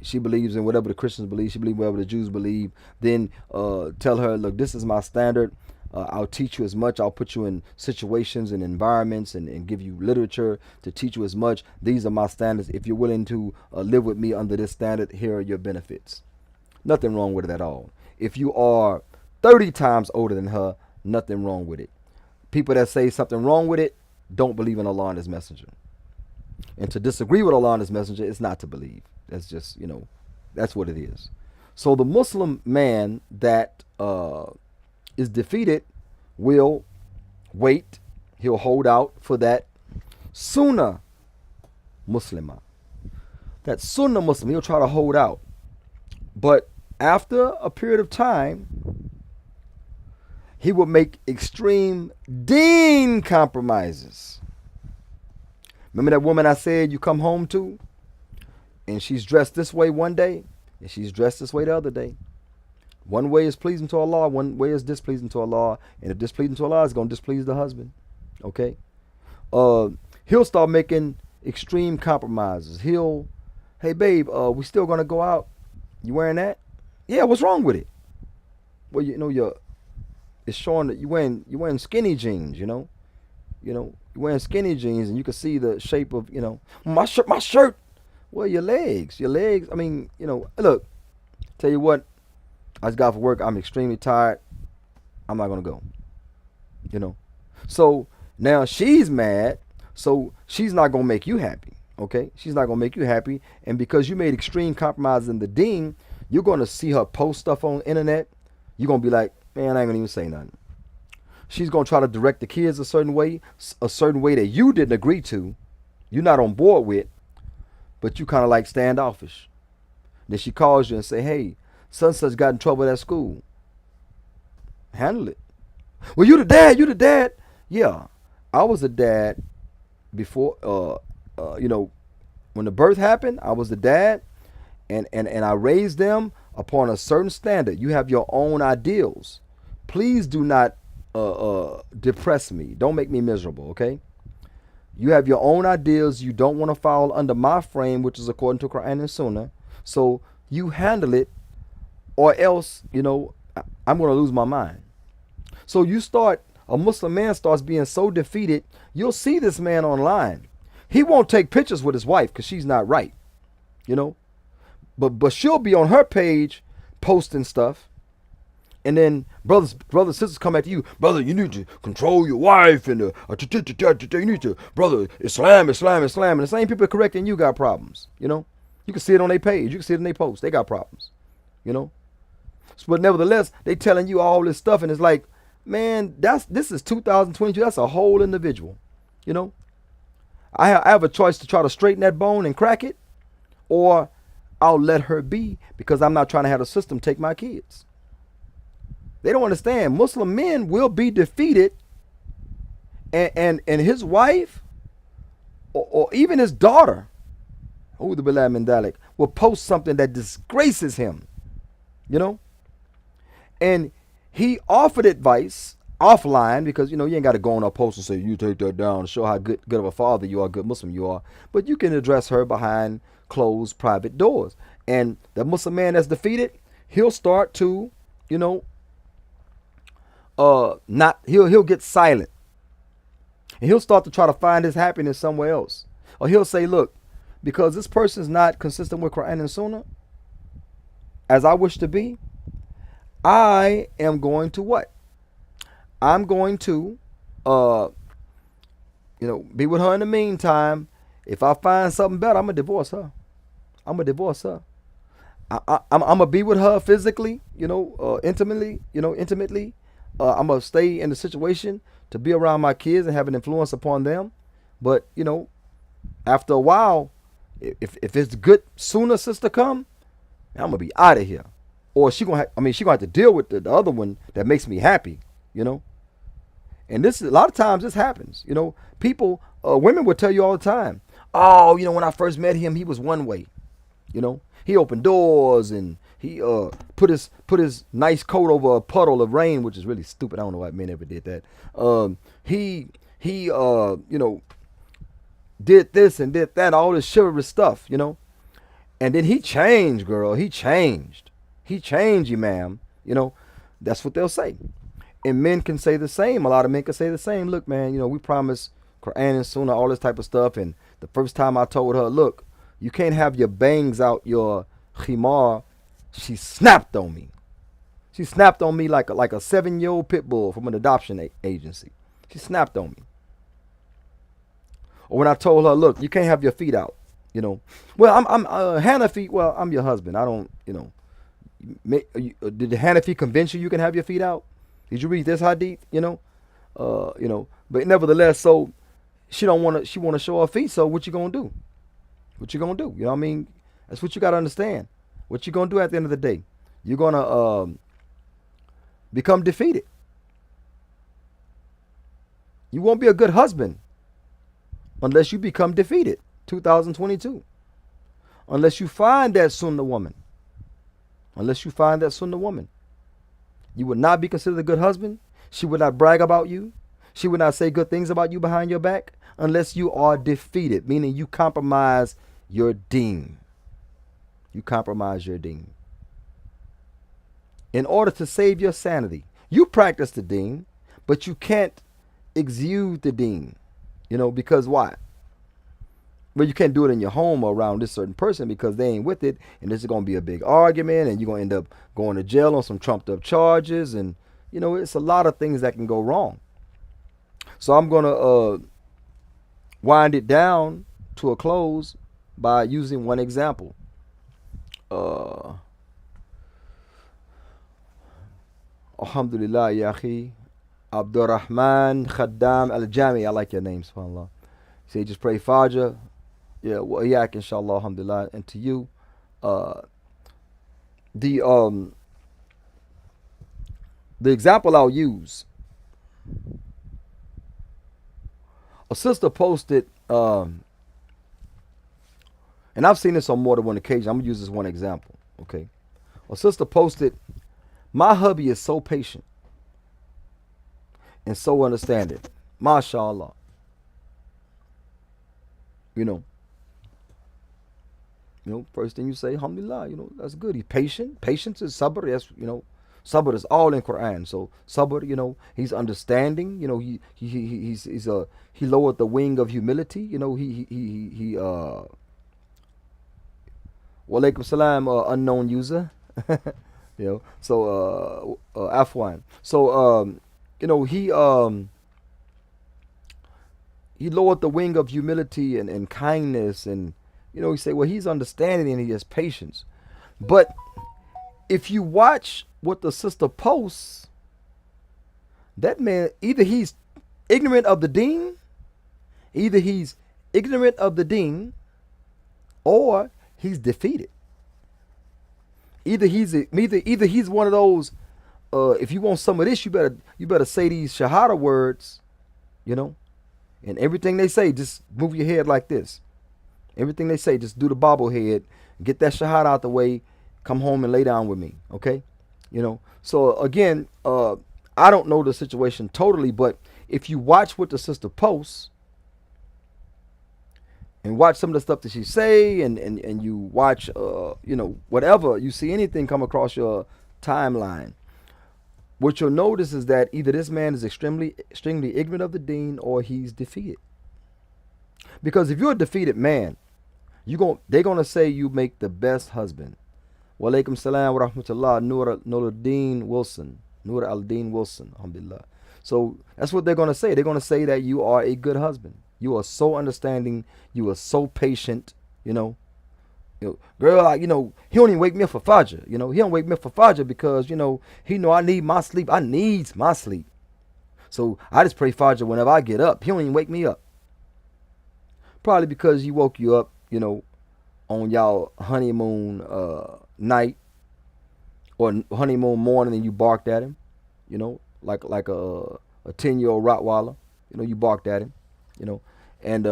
Speaker 2: she believes in whatever the Christians believe, she believes whatever the Jews believe, then tell her, look, this is my standard. I'll teach you as much. I'll put you in situations and environments and give you literature to teach you as much. These are my standards. If you're willing to live with me under this standard, here are your benefits. Nothing wrong with it at all. If you are 30 times older than her, nothing wrong with it. People that say something wrong with it don't believe in Allah and His Messenger. And to disagree with Allah and His Messenger is not to believe. That's just, that's what it is. So the Muslim man that is defeated will wait. He'll hold out for that Sunnah Muslimah. That Sunnah Muslim, he'll try to hold out. But after a period of time, he will make extreme deen compromises. Remember that woman I said you come home to? And she's dressed this way one day, and she's dressed this way the other day. One way is pleasing to Allah, one way is displeasing to Allah. And if displeasing to Allah, it's going to displease the husband. Okay? He'll start making extreme compromises. Hey babe, we still going to go out? You wearing that? Yeah, what's wrong with it? Well, it's showing that you're wearing skinny jeans, you're wearing skinny jeans and you can see the shape of, my shirt. Well, your legs, I mean, look, tell you what, I just got off work. I'm extremely tired. I'm not going to go, So now she's mad. So she's not going to make you happy. Okay. She's not going to make you happy. And because you made extreme compromises in the deen, you're going to see her post stuff on the internet. You're going to be like, man, I ain't going to even say nothing. She's going to try to direct the kids a certain way that you didn't agree to, you're not on board with, but you kind of like standoffish. Then she calls you and say, hey, such got in trouble at school. Handle it. Well, you the dad. Yeah, I was a dad before, when the birth happened, I was the dad, and I raised them upon a certain standard. You have your own ideals. Please do not depress me. Don't make me miserable, okay? You have your own ideals. You don't want to fall under my frame, which is according to Quran and Sunnah. So you handle it, or else, I'm going to lose my mind. So a Muslim man starts being so defeated, you'll see this man online. He won't take pictures with his wife because she's not right, But she'll be on her page posting stuff. And then brothers, sisters come after you. Brother, you need to control your wife. And you need to, brother, Islam. And the same people correcting you got problems, You can see it on their page. You can see it in their posts. They got problems, But nevertheless, they telling you all this stuff. And it's like, man, this is 2022. That's a whole individual, I have a choice to try to straighten that bone and crack it, or I'll let her be because I'm not trying to have the system take my kids. They don't understand. Muslim men will be defeated, and his wife or even his daughter, will post something that disgraces him, And he offered advice offline because, you ain't got to go on a post and say, you take that down to show how good of a father you are, good Muslim you are. But you can address her behind closed private doors. And the Muslim man that's defeated, he'll start to, not he'll get silent, and he'll start to try to find his happiness somewhere else. Or he'll say, look, because this person is not consistent with Quran and Sunnah as I wish to be, I am going to what? I'm going to be with her in the meantime. If I find something better, I'm gonna divorce her. I'm gonna divorce her. I'm gonna be with her physically, intimately, I'm gonna stay in the situation to be around my kids and have an influence upon them. But after a while, if it's good sooner sister come, I'm gonna be out of here. Or she gonna have to deal with the other one that makes me happy, And this a lot of times this happens, People, women will tell you all the time, oh, when I first met him, he was one way, He opened doors and he put his nice coat over a puddle of rain, which is really stupid. I don't know why men ever did that. He did this and did that, all this chivalrous stuff, And then he changed, girl. He changed. He changed you, ma'am. That's what they'll say. And men can say the same. A lot of men can say the same. Look, man, we promise Quran and Sunnah, all this type of stuff. And the first time I told her, look, you can't have your bangs out your khimar, she snapped on me. She snapped on me like a 7-year-old pit bull from an adoption agency. She snapped on me. Or when I told her, look, you can't have your feet out. Well, I'm Hanafi. Well, I'm your husband. I don't, did the Hanafi convince you can have your feet out? Did you read this hadith? But nevertheless, so she want to show her feet. So what you gonna do? What you gonna do? You know what I mean? That's what you gotta understand. What you gonna do at the end of the day? You're gonna become defeated. You won't be a good husband unless you become defeated. 2022. Unless you find that Sunnah woman. You would not be considered a good husband. She would not brag about you. She would not say good things about you behind your back unless you are defeated, meaning you compromise your deen. You compromise your deen. In order to save your sanity, you practice the deen, but you can't exude the deen. Because why? Well, you can't do it in your home or around this certain person because they ain't with it, and this is going to be a big argument, and you're going to end up going to jail on some trumped up charges, and it's a lot of things that can go wrong. So I'm going to wind it down to a close by using one example. Alhamdulillah, ya akhi. Abdurrahman Khaddam Al-Jami. I like your name, subhanAllah. Say just pray Fajr. Yeah, well, yak, inshallah, alhamdulillah. And to you, the example I'll use, a sister posted, and I've seen this on more than one occasion. I'm gonna use this one example, okay? A sister posted, my hubby is so patient and so understanding, mashallah. First thing you say, alhamdulillah, that's good. He's patient. Patience is sabr. Yes, sabr is all in Quran. So sabr, he's understanding. He lowered the wing of humility. Wa alaikum salam, unknown user. So Afwan. So he lowered the wing of humility and kindness, and you say, well, he's understanding and he has patience. But if you watch what the sister posts, that man, either he's ignorant of the deen, or he's defeated. Either he's one of those, if you want some of this, you better say these shahada words, and everything they say, just move your head like this. Everything they say, just do the bobblehead, get that shahada out the way, come home and lay down with me, okay? So again, I don't know the situation totally, but if you watch what the sister posts and watch some of the stuff that she say, and you watch, whatever, you see anything come across your timeline, what you'll notice is that either this man is extremely ignorant of the deen, or he's defeated. Because if you're a defeated man, they're gonna say you make the best husband. Wa alaikum salam wa rahmatullah, Nur al-Din Wilson, alhamdulillah. So that's what they're gonna say. They're gonna say that you are a good husband. You are so understanding. You are so patient. Girl, he don't even wake me up for Fajr. He don't wake me up for Fajr because, he know I need my sleep. I needs my sleep. So I just pray Fajr whenever I get up. He don't even wake me up. Probably because he woke you up, on y'all honeymoon night or honeymoon morning, and you barked at him, like a 10-year-old Rottweiler. You barked at him, and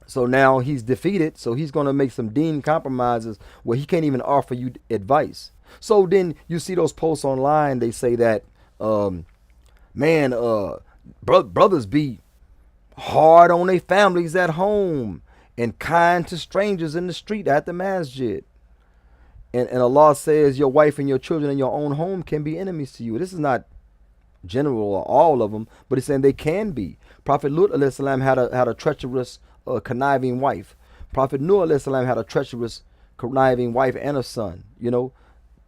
Speaker 2: so now he's defeated, so he's going to make some deen compromises where he can't even offer you advice. So then you see those posts online, they say that, brothers be hard on their families at home and kind to strangers in the street at the masjid. And Allah says your wife and your children in your own home can be enemies to you. This is not general or all of them, but it's saying they can be. Prophet Lut alayhi salam had a treacherous, conniving wife. Prophet Noah alayhi salam had a treacherous, conniving wife and a son.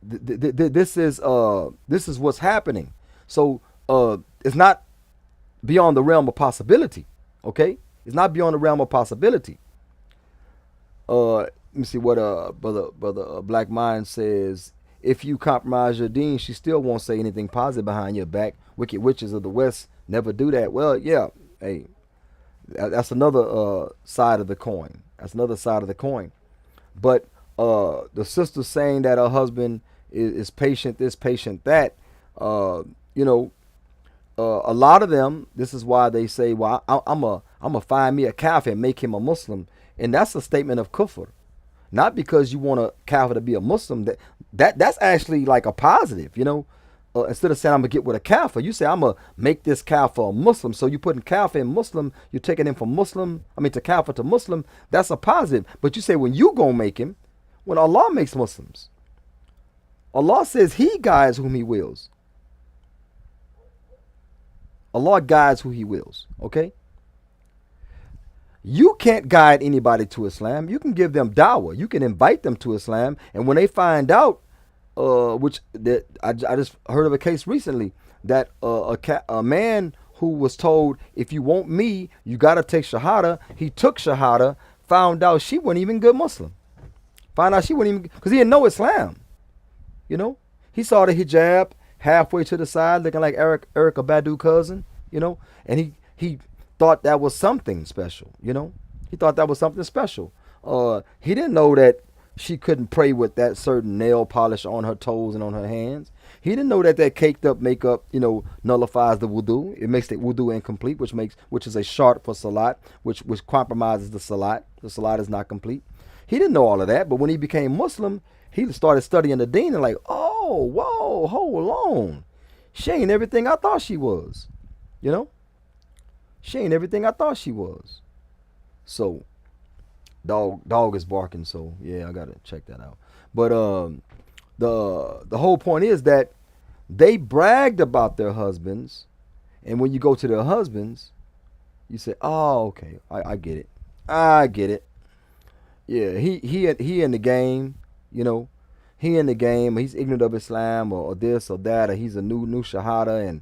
Speaker 2: This is what's happening. So it's not beyond the realm of possibility. Okay, it's not beyond the realm of possibility. Let me see what brother Black Mind says. If you compromise your deen, she still won't say anything positive behind your back. Wicked witches of the West never do that. Well, yeah, hey, that's another side of the coin. That's another side of the coin. But the sister saying that her husband is patient this, patient that, a lot of them, this is why they say, well, I'm a find me a kafir and make him a Muslim. And that's a statement of kufr. Not because you want a kafir to be a Muslim. That's actually like a positive, Instead of saying I'm going to get with a kafir, you say I'm going to make this kafir a Muslim. So you're putting kafir in Muslim, you're taking him from to kafir to Muslim. That's a positive. But you say when you going to make him, when Allah makes Muslims, Allah says he guides whom he wills. Allah guides who he wills, okay? You can't guide anybody to Islam. You can give them dawah. You can invite them to Islam. And when they find out, I just heard of a case recently that a man who was told, if you want me, you got to take Shahada. He took Shahada, found out she wasn't even good Muslim. Found out she wasn't even, because he didn't know Islam. He saw the hijab halfway to the side, looking like Erykah Badu cousin, and he thought that was something special, He thought that was something special. He didn't know that she couldn't pray with that certain nail polish on her toes and on her hands. He didn't know that caked up makeup, nullifies the wudu. It makes the wudu incomplete, which is a shart for salat, which compromises the salat. The salat is not complete. He didn't know all of that, but when he became Muslim, he started studying the deen and like, oh, whoa, hold on. She ain't everything I thought she was, She ain't everything I thought she was. So, dog is barking, so yeah, I gotta check that out. But the whole point is that they bragged about their husbands, and when you go to their husbands, you say, oh, okay, I get it. I get it. Yeah, he in the game, He in the game, he's ignorant of Islam or this or that, or he's a new Shahada, and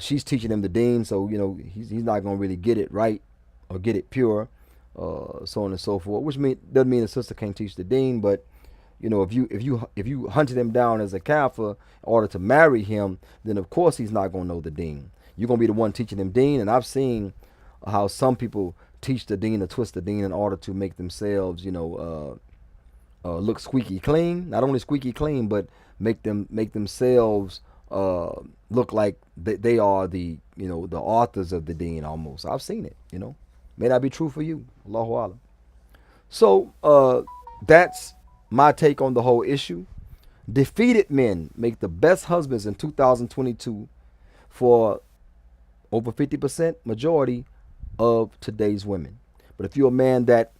Speaker 2: she's teaching him the deen, so he's not gonna really get it right or get it pure, so on and so forth. Which doesn't mean the sister can't teach the deen, but if you hunted him down as a kafir in order to marry him, then of course he's not gonna know the deen. You're gonna be the one teaching him deen, and I've seen how some people teach the deen or twist the deen in order to make themselves, look squeaky clean. Not only squeaky clean, but make themselves look like they are the authors of the deen almost. I've seen it. May not be true for you. Allahu Alam. So that's my take on the whole issue. Defeated men make the best husbands in 2022 for over 50% majority of today's women. But if you're a man that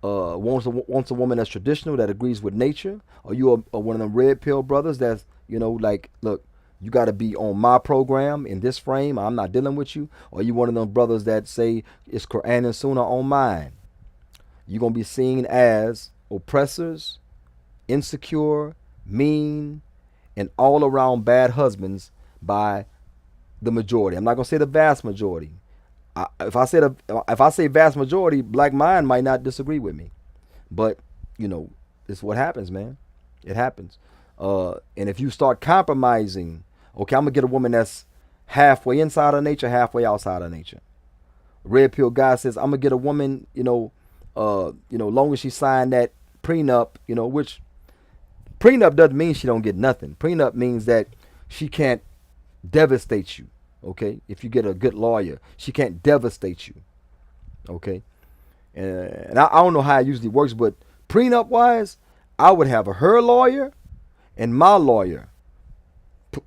Speaker 2: wants a woman that's traditional, that agrees with nature, or you're one of them red pill brothers that's You know, like, look, you got to be on my program in this frame. I'm not dealing with you. Or you one of them brothers that say it's Quran and Sunnah on mine. You're going to be seen as oppressors, insecure, mean, and all around bad husbands by the majority. I'm not going to say the vast majority. If I say vast majority, Black Mind might not disagree with me. But, you know, it's what happens, man. It happens. And if you start compromising, okay, I'm going to get a woman that's halfway inside of nature, halfway outside of nature. Red Pill guy says, I'm going to get a woman, long as she signed that prenup, which prenup doesn't mean she don't get nothing. Prenup means that she can't devastate you, okay? If you get a good lawyer, she can't devastate you, okay? And I don't know how it usually works, but prenup-wise, I would have her lawyer and my lawyer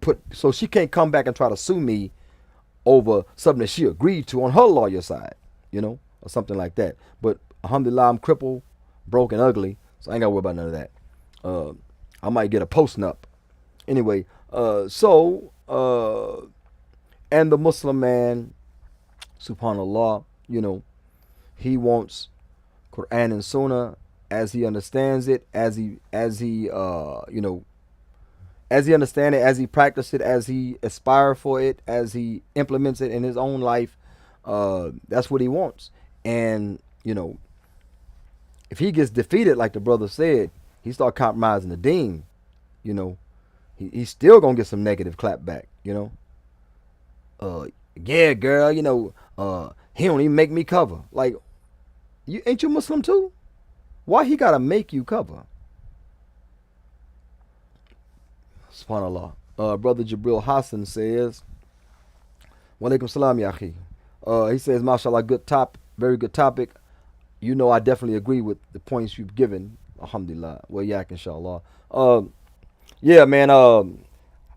Speaker 2: put so she can't come back and try to sue me over something that she agreed to on her lawyer side, or something like that. But alhamdulillah, I'm crippled, broke, and ugly, so I ain't got to worry about none of that. I might get a post-nup. Anyway, and the Muslim man, subhanallah, he wants Quran and Sunnah as he understands it, as he understands it, as he practices it, as he aspires for it, as he implements it in his own life. That's what he wants. And, if he gets defeated, like the brother said, he start compromising the deen, he's still going to get some negative clap back, yeah, girl, he don't even make me cover. Like, ain't you Muslim too? Why he got to make you cover? SubhanAllah. Brother Jabril Hassan says, Walaikum salam, ya akhi. He says, mashallah, very good topic. I definitely agree with the points you've given. Alhamdulillah. Well, yak, inshallah. Yeah, man.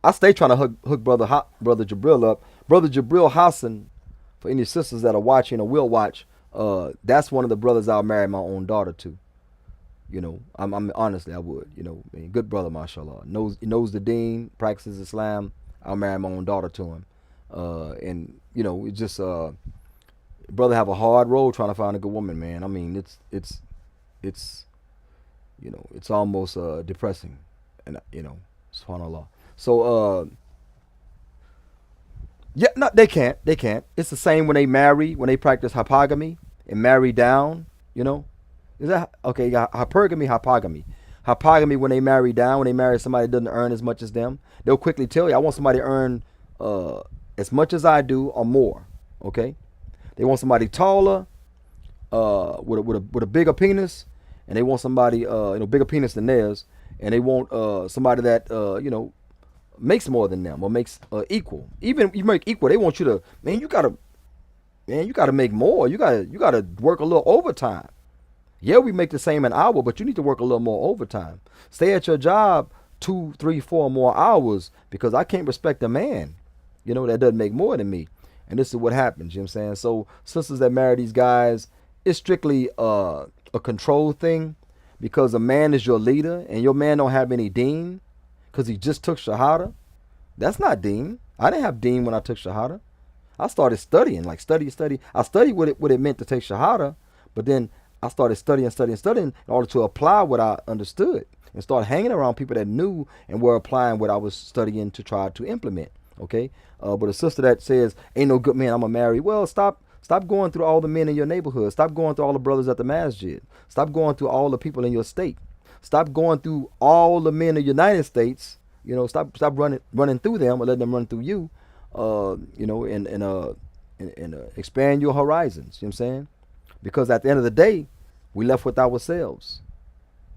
Speaker 2: I stay trying to hook brother Jabril up. Brother Jabril Hassan, for any sisters that are watching or will watch, that's one of the brothers I'll marry my own daughter to. I'm honestly, I would. Good brother, mashallah. Knows the deen, practices Islam. I'll marry my own daughter to him. And it's just brother have a hard road trying to find a good woman, man. I mean, it's almost depressing, and subhanallah. So yeah, no, they can't. It's the same when they practice hypogamy and marry down. Is that okay? Hypergamy. Hypogamy when they marry down, when they marry somebody that doesn't earn as much as them, they'll quickly tell you, I want somebody to earn as much as I do or more. Okay? They want somebody taller, with a bigger penis, and they want somebody bigger penis than theirs, and they want somebody that makes more than them or makes equal. Even if you make equal, they want you to, you gotta make more. You gotta work a little overtime. Yeah, we make the same an hour, but you need to work a little more overtime. Stay at your job 2, 3, 4 more hours, because I can't respect a man, that doesn't make more than me. And this is what happens, you know what I'm saying? So sisters that marry these guys, it's strictly a control thing, because a man is your leader and your man don't have any deen because he just took Shahada. That's not deen. I didn't have deen when I took Shahada. I started studying, like study. I studied what it meant to take Shahada, but then I started studying in order to apply what I understood, and start hanging around people that knew and were applying what I was studying to try to implement. Okay, but a sister that says, ain't no good man I'm gonna marry, well, stop going through all the men in your neighborhood. Stop going through all the brothers at the masjid. Stop going through all the people in your state. Stop going through all the men in the United States. Stop running through them, or letting them run through you. And expand your horizons. You know what I'm saying? Because at the end of the day, we left with ourselves.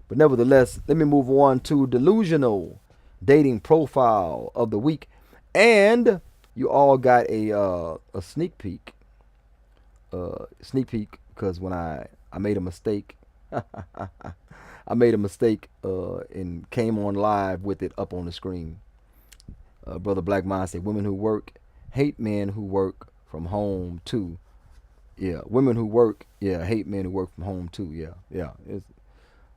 Speaker 2: But nevertheless, let me move on to delusional dating profile of the week. And you all got a sneak peek. Because when I made a mistake. I made a mistake and came on live with it up on the screen. Brother Black Mind said, women who work hate men who work from home too. Yeah, women who work, hate men who work from home too. Yeah.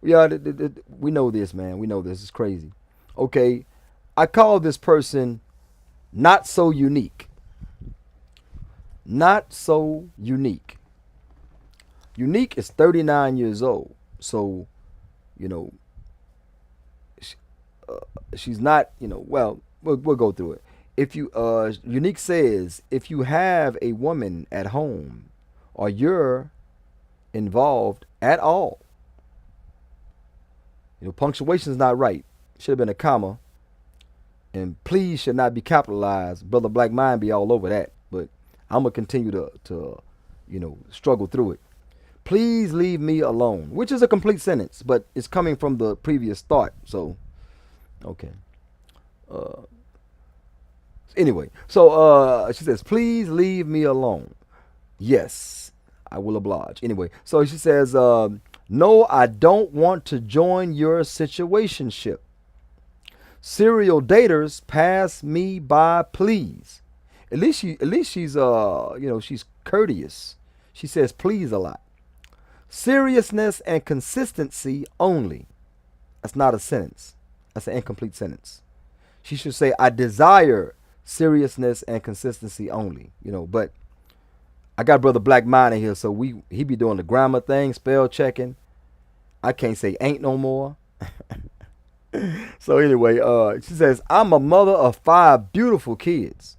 Speaker 2: We know this, man. We know this. It's crazy. Okay, I call this person not so unique. Not so unique. Unique is 39 years old. So, you know, she's not, well, we'll go through it. If you, Unique says, if you have a woman at home or you're involved at all, punctuation is not right. Should have been a comma. And please should not be capitalized. Brother Black Mind be all over that. But I'm going to continue to struggle through it. Please leave me alone, which is a complete sentence, but it's coming from the previous thought. So, okay. Anyway, so she says, please leave me alone. Yes, I will oblige. Anyway, so she says, no, I don't want to join your situationship. Serial daters, pass me by, please. At least she's she's courteous. She says please a lot. Seriousness and consistency only. That's not a sentence. That's an incomplete sentence. She should say, I desire seriousness and consistency only. But I got Brother Black Mind in here, so he be doing the grammar thing, spell checking. I can't say ain't no more. So anyway, she says, I'm a mother of 5 beautiful kids.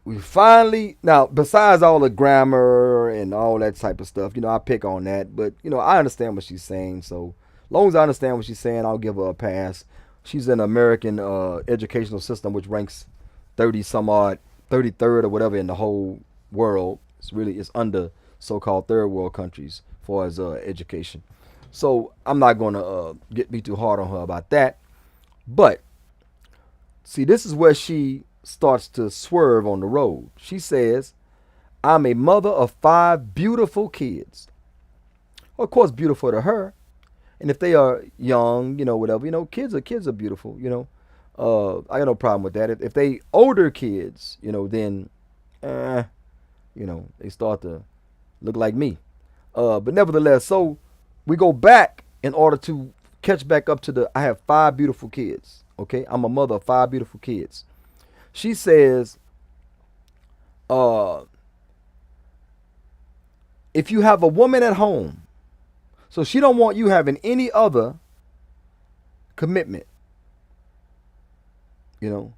Speaker 2: We finally, now, besides all the grammar and all that type of stuff, I pick on that. But, I understand what she's saying. So long as I understand what she's saying, I'll give her a pass. She's in American educational system, which ranks 30 some odd, 33rd or whatever in the whole world. It's under so-called third world countries as far as education. So I'm not going to be too hard on her about that. But see, this is where she starts to swerve on the road. She says, I'm a mother of 5 beautiful kids. Well, of course, beautiful to her. And if they are young, whatever, kids are beautiful, I got no problem with that. If they older kids, then, they start to look like me. But nevertheless, so we go back in order to catch back up to I have 5 beautiful kids. Okay. I'm a mother of 5 beautiful kids. She says, if you have a woman at home, so she don't want you having any other commitment. She don't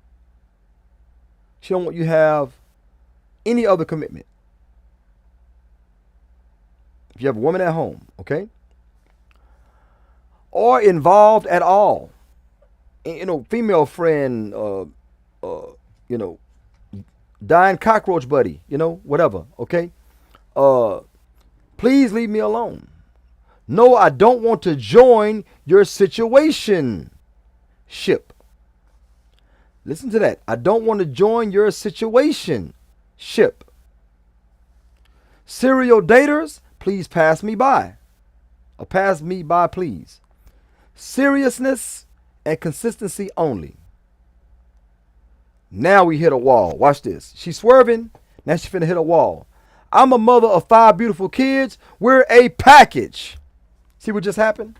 Speaker 2: want you have any other commitment. If you have a woman at home, okay? Or involved at all. Female friend, dying cockroach buddy, whatever, okay? Please leave me alone. No, I don't want to join your situation ship. Listen to that. I don't want to join your situation ship. Serial daters, please pass me by. Or pass me by, please. Seriousness and consistency only. Now we hit a wall. Watch this. She's swerving. Now she's finna hit a wall. I'm a mother of 5 beautiful kids. We're a package. See what just happened?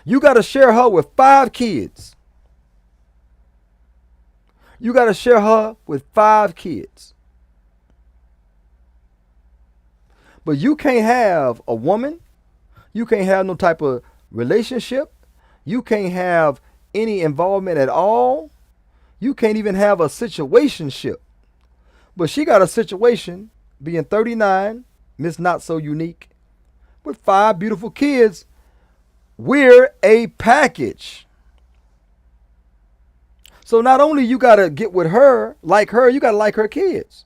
Speaker 2: You got to share her with 5 kids. You got to share her with 5 kids. But you can't have a woman. You can't have no type of relationship. You can't have any involvement at all. You can't even have a situationship. But she got a situation, being 39, Miss Not So Unique, with 5 beautiful kids. We're a package. So not only you got to get with her, you got to like her kids.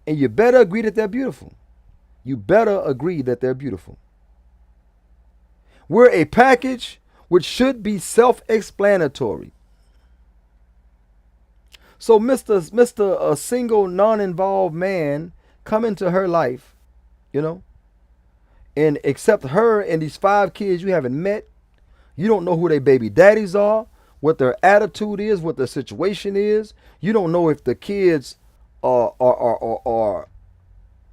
Speaker 2: And you better agree that they're beautiful. You better agree that they're beautiful. We're a package, which should be self-explanatory. So Mr. A single, non-involved man come into her life, and accept her and these 5 kids you haven't met. You don't know who their baby daddies are, what their attitude is, what their situation is. You don't know if the kids are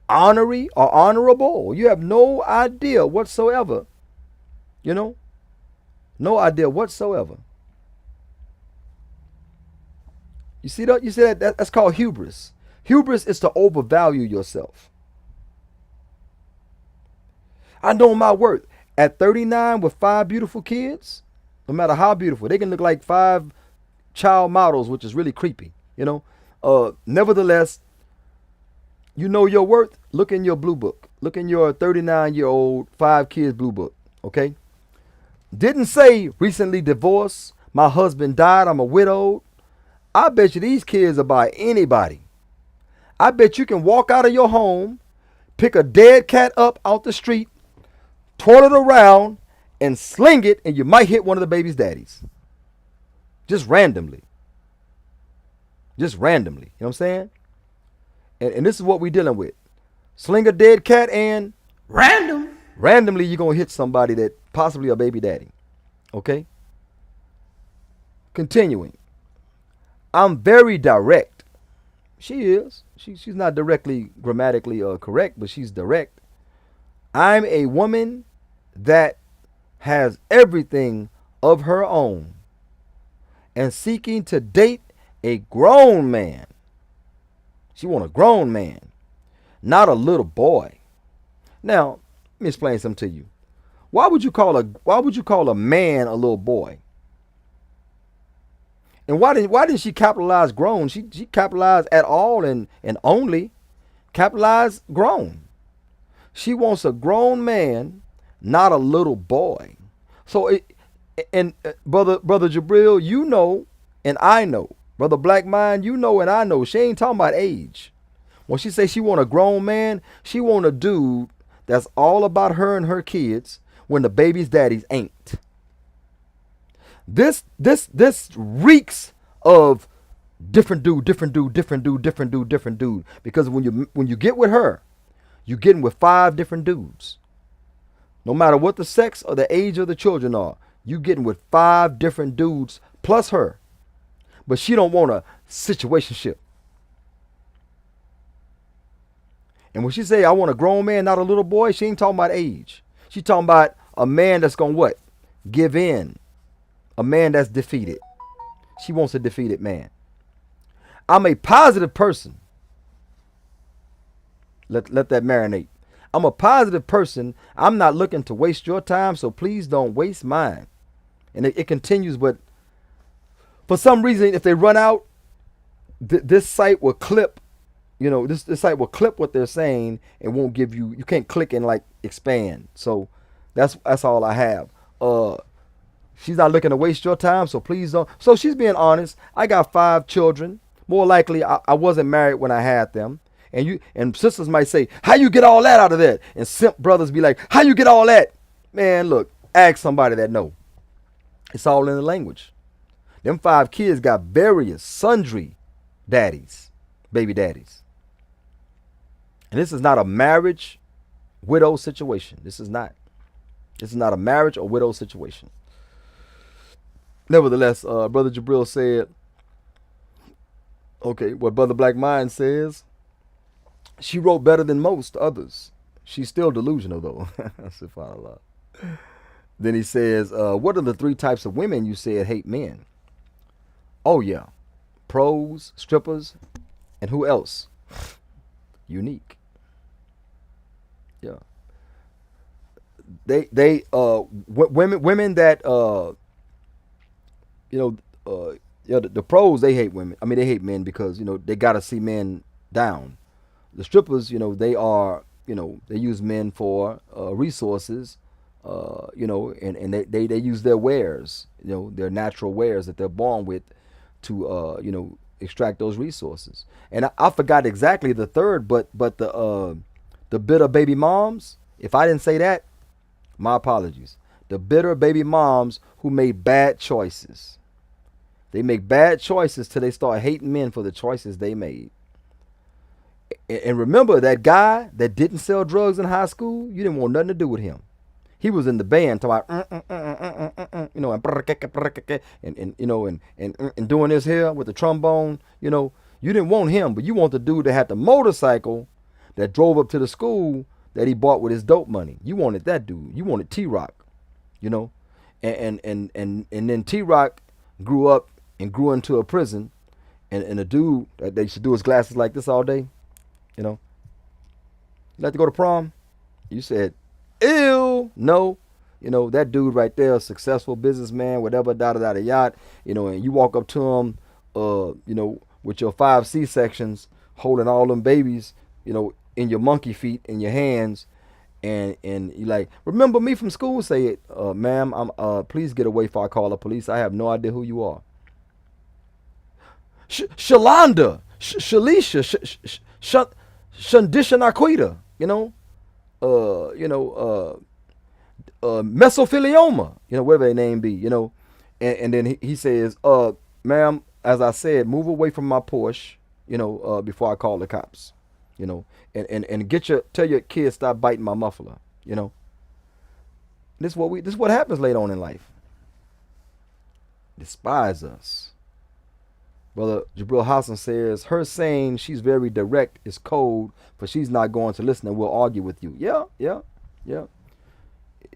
Speaker 2: honorary or honorable. You have no idea whatsoever. No idea whatsoever. You see that? You see that? That's called hubris. Hubris is to overvalue yourself. I know my worth. At 39 with 5 beautiful kids, no matter how beautiful, they can look like 5 child models, which is really creepy, you know. Nevertheless, you know your worth. Look in your blue book. Look in your 39-year-old 5 kids blue book. Okay. Didn't say recently divorced. My husband died. I'm a widow. I bet you these kids are by anybody. I bet you can walk out of your home, pick a dead cat up out the street, twirl it around, and sling it, and you might hit one of the baby's daddies. Just randomly. Just randomly. You know what I'm saying? And this is what we're dealing with. Sling a dead cat and randomly you're going to hit somebody that possibly a baby daddy. Okay? Continuing. I'm very direct. She is. She's not directly grammatically correct, but she's direct. I'm a woman that has everything of her own and seeking to date a grown man. She want a grown man, not a little boy. Now, let me explain something to you. Why would you call a man a little boy? And why didn't she capitalize grown? She capitalized at all and only capitalized grown. She wants a grown man, not a little boy. So brother Jabril, you know, and I know. Brother Black Mind, you know and I know. She ain't talking about age. When she say she want a grown man, she want a dude that's all about her and her kids when the baby's daddies ain't. This reeks of different dude. Because when you get with her, you're getting with 5 different dudes. No matter what the sex or the age of the children are, you getting with 5 different dudes plus her. But she don't want a situationship. And when she say, I want a grown man, not a little boy, she ain't talking about age. She talking about a man that's going to what? Give in. A man that's defeated. She wants a defeated man. I'm a positive person. Let that marinate. I'm a positive person. I'm not looking to waste your time, so please don't waste mine. And it continues, but for some reason, if they run out, this site will clip, you know, this site will clip what they're saying and won't give you can't click and like expand. So that's all I have. She's not looking to waste your time, so please don't. So she's being honest. I got 5 children. More likely, I wasn't married when I had them. And sisters might say, how you get all that out of that? And simp brothers be like, how you get all that? Man, look, ask somebody that know. It's all in the language. Them 5 kids got various, sundry daddies, baby daddies. And this is not a marriage widow situation. This is not a marriage or widow situation. Nevertheless, Brother Jabril said, okay, what Brother Black Mind says, she wrote better than most others. She's still delusional, though. SubhanAllah. Then he says, what are the 3 types of women you said hate men? Oh, yeah. Pros, strippers, and who else? Unique. Yeah. Women that, the pros, they hate women. I mean, they hate men because, they got to see men down. The strippers, they are, they use men for resources, and they use their wares, their natural wares that they're born with to, extract those resources. And I forgot exactly the third, but the bitter baby moms, if I didn't say that, my apologies. The bitter baby moms who made bad choices. They make bad choices till they start hating men for the choices they made. And remember that guy that didn't sell drugs in high school, you didn't want nothing to do with him. He was in the band talking about, and doing this here with the trombone. You didn't want him, but you want the dude that had the motorcycle that drove up to the school that he bought with his dope money. You wanted that dude. You wanted T-Rock, and then T-Rock grew up and grew into a prison, and a dude that they should do his glasses like this all day, you know, you like to go to prom? You said, ew, no. You know, that dude right there, a successful businessman, whatever, da da da da yacht, you know, and you walk up to him, you know, with your 5 C-sections, holding all them babies, you know, in your monkey feet in your hands, and you like, remember me from school? Say it, ma'am, please get away before I call the police. I have no idea who you are. Shalonda, Shalisha, Shandisha Naquita, mesothelioma, whatever their name be, and then he says, ma'am, as I said, move away from my Porsche, before I call the cops, and tell your kids stop biting my muffler, This is what happens later on in life. Despise us. Brother Jabril Hassan says, her saying she's very direct is cold, but she's not going to listen and we'll argue with you. Yeah.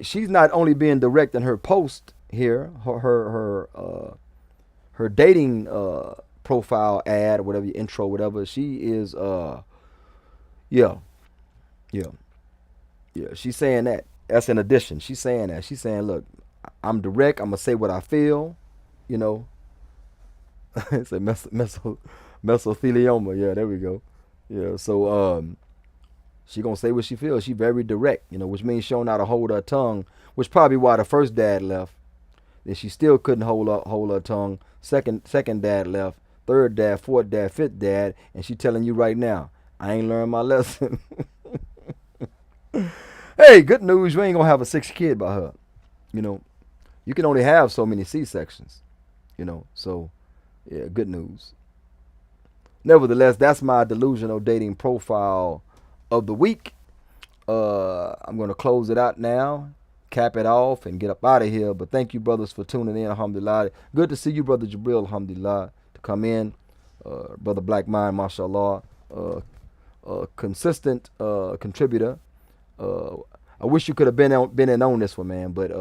Speaker 2: She's not only being direct in her post here, her dating profile ad, or whatever, your intro, whatever. She is yeah. She's saying that. That's an addition. She's saying that. She's saying, look, I'm direct. I'm gonna say what I feel. It's a mesothelioma. Yeah, there we go. Yeah, so she gonna say what she feels. She very direct, which means showing how to hold her tongue, which probably why the first dad left. Then she still couldn't hold her tongue. Second dad left. Third dad, fourth dad, fifth dad, and she telling you right now, I ain't learned my lesson. Hey, good news, you ain't gonna have a 6th kid by her. You can only have so many C-sections. So yeah, good news. Nevertheless, that's my delusional dating profile of the week. I'm going to close it out now, cap it off, and get up out of here. But thank you, brothers, for tuning in. Alhamdulillah. Good to see you, Brother Jabril, alhamdulillah, to come in. Brother Black Mind, mashallah. Consistent contributor. I wish you could have been in on this one, man. But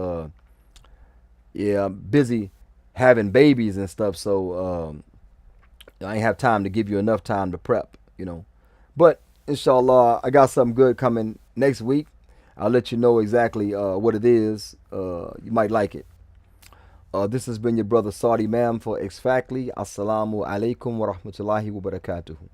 Speaker 2: yeah, I'm busy having babies and stuff, so I ain't have time to give you enough time to prep, But inshallah, I got something good coming next week. I'll let you know exactly what it is. You might like it. This has been your brother Saudi Mam for X Factly. Assalamu alaikum wa rahmatullahi wa barakatuhu.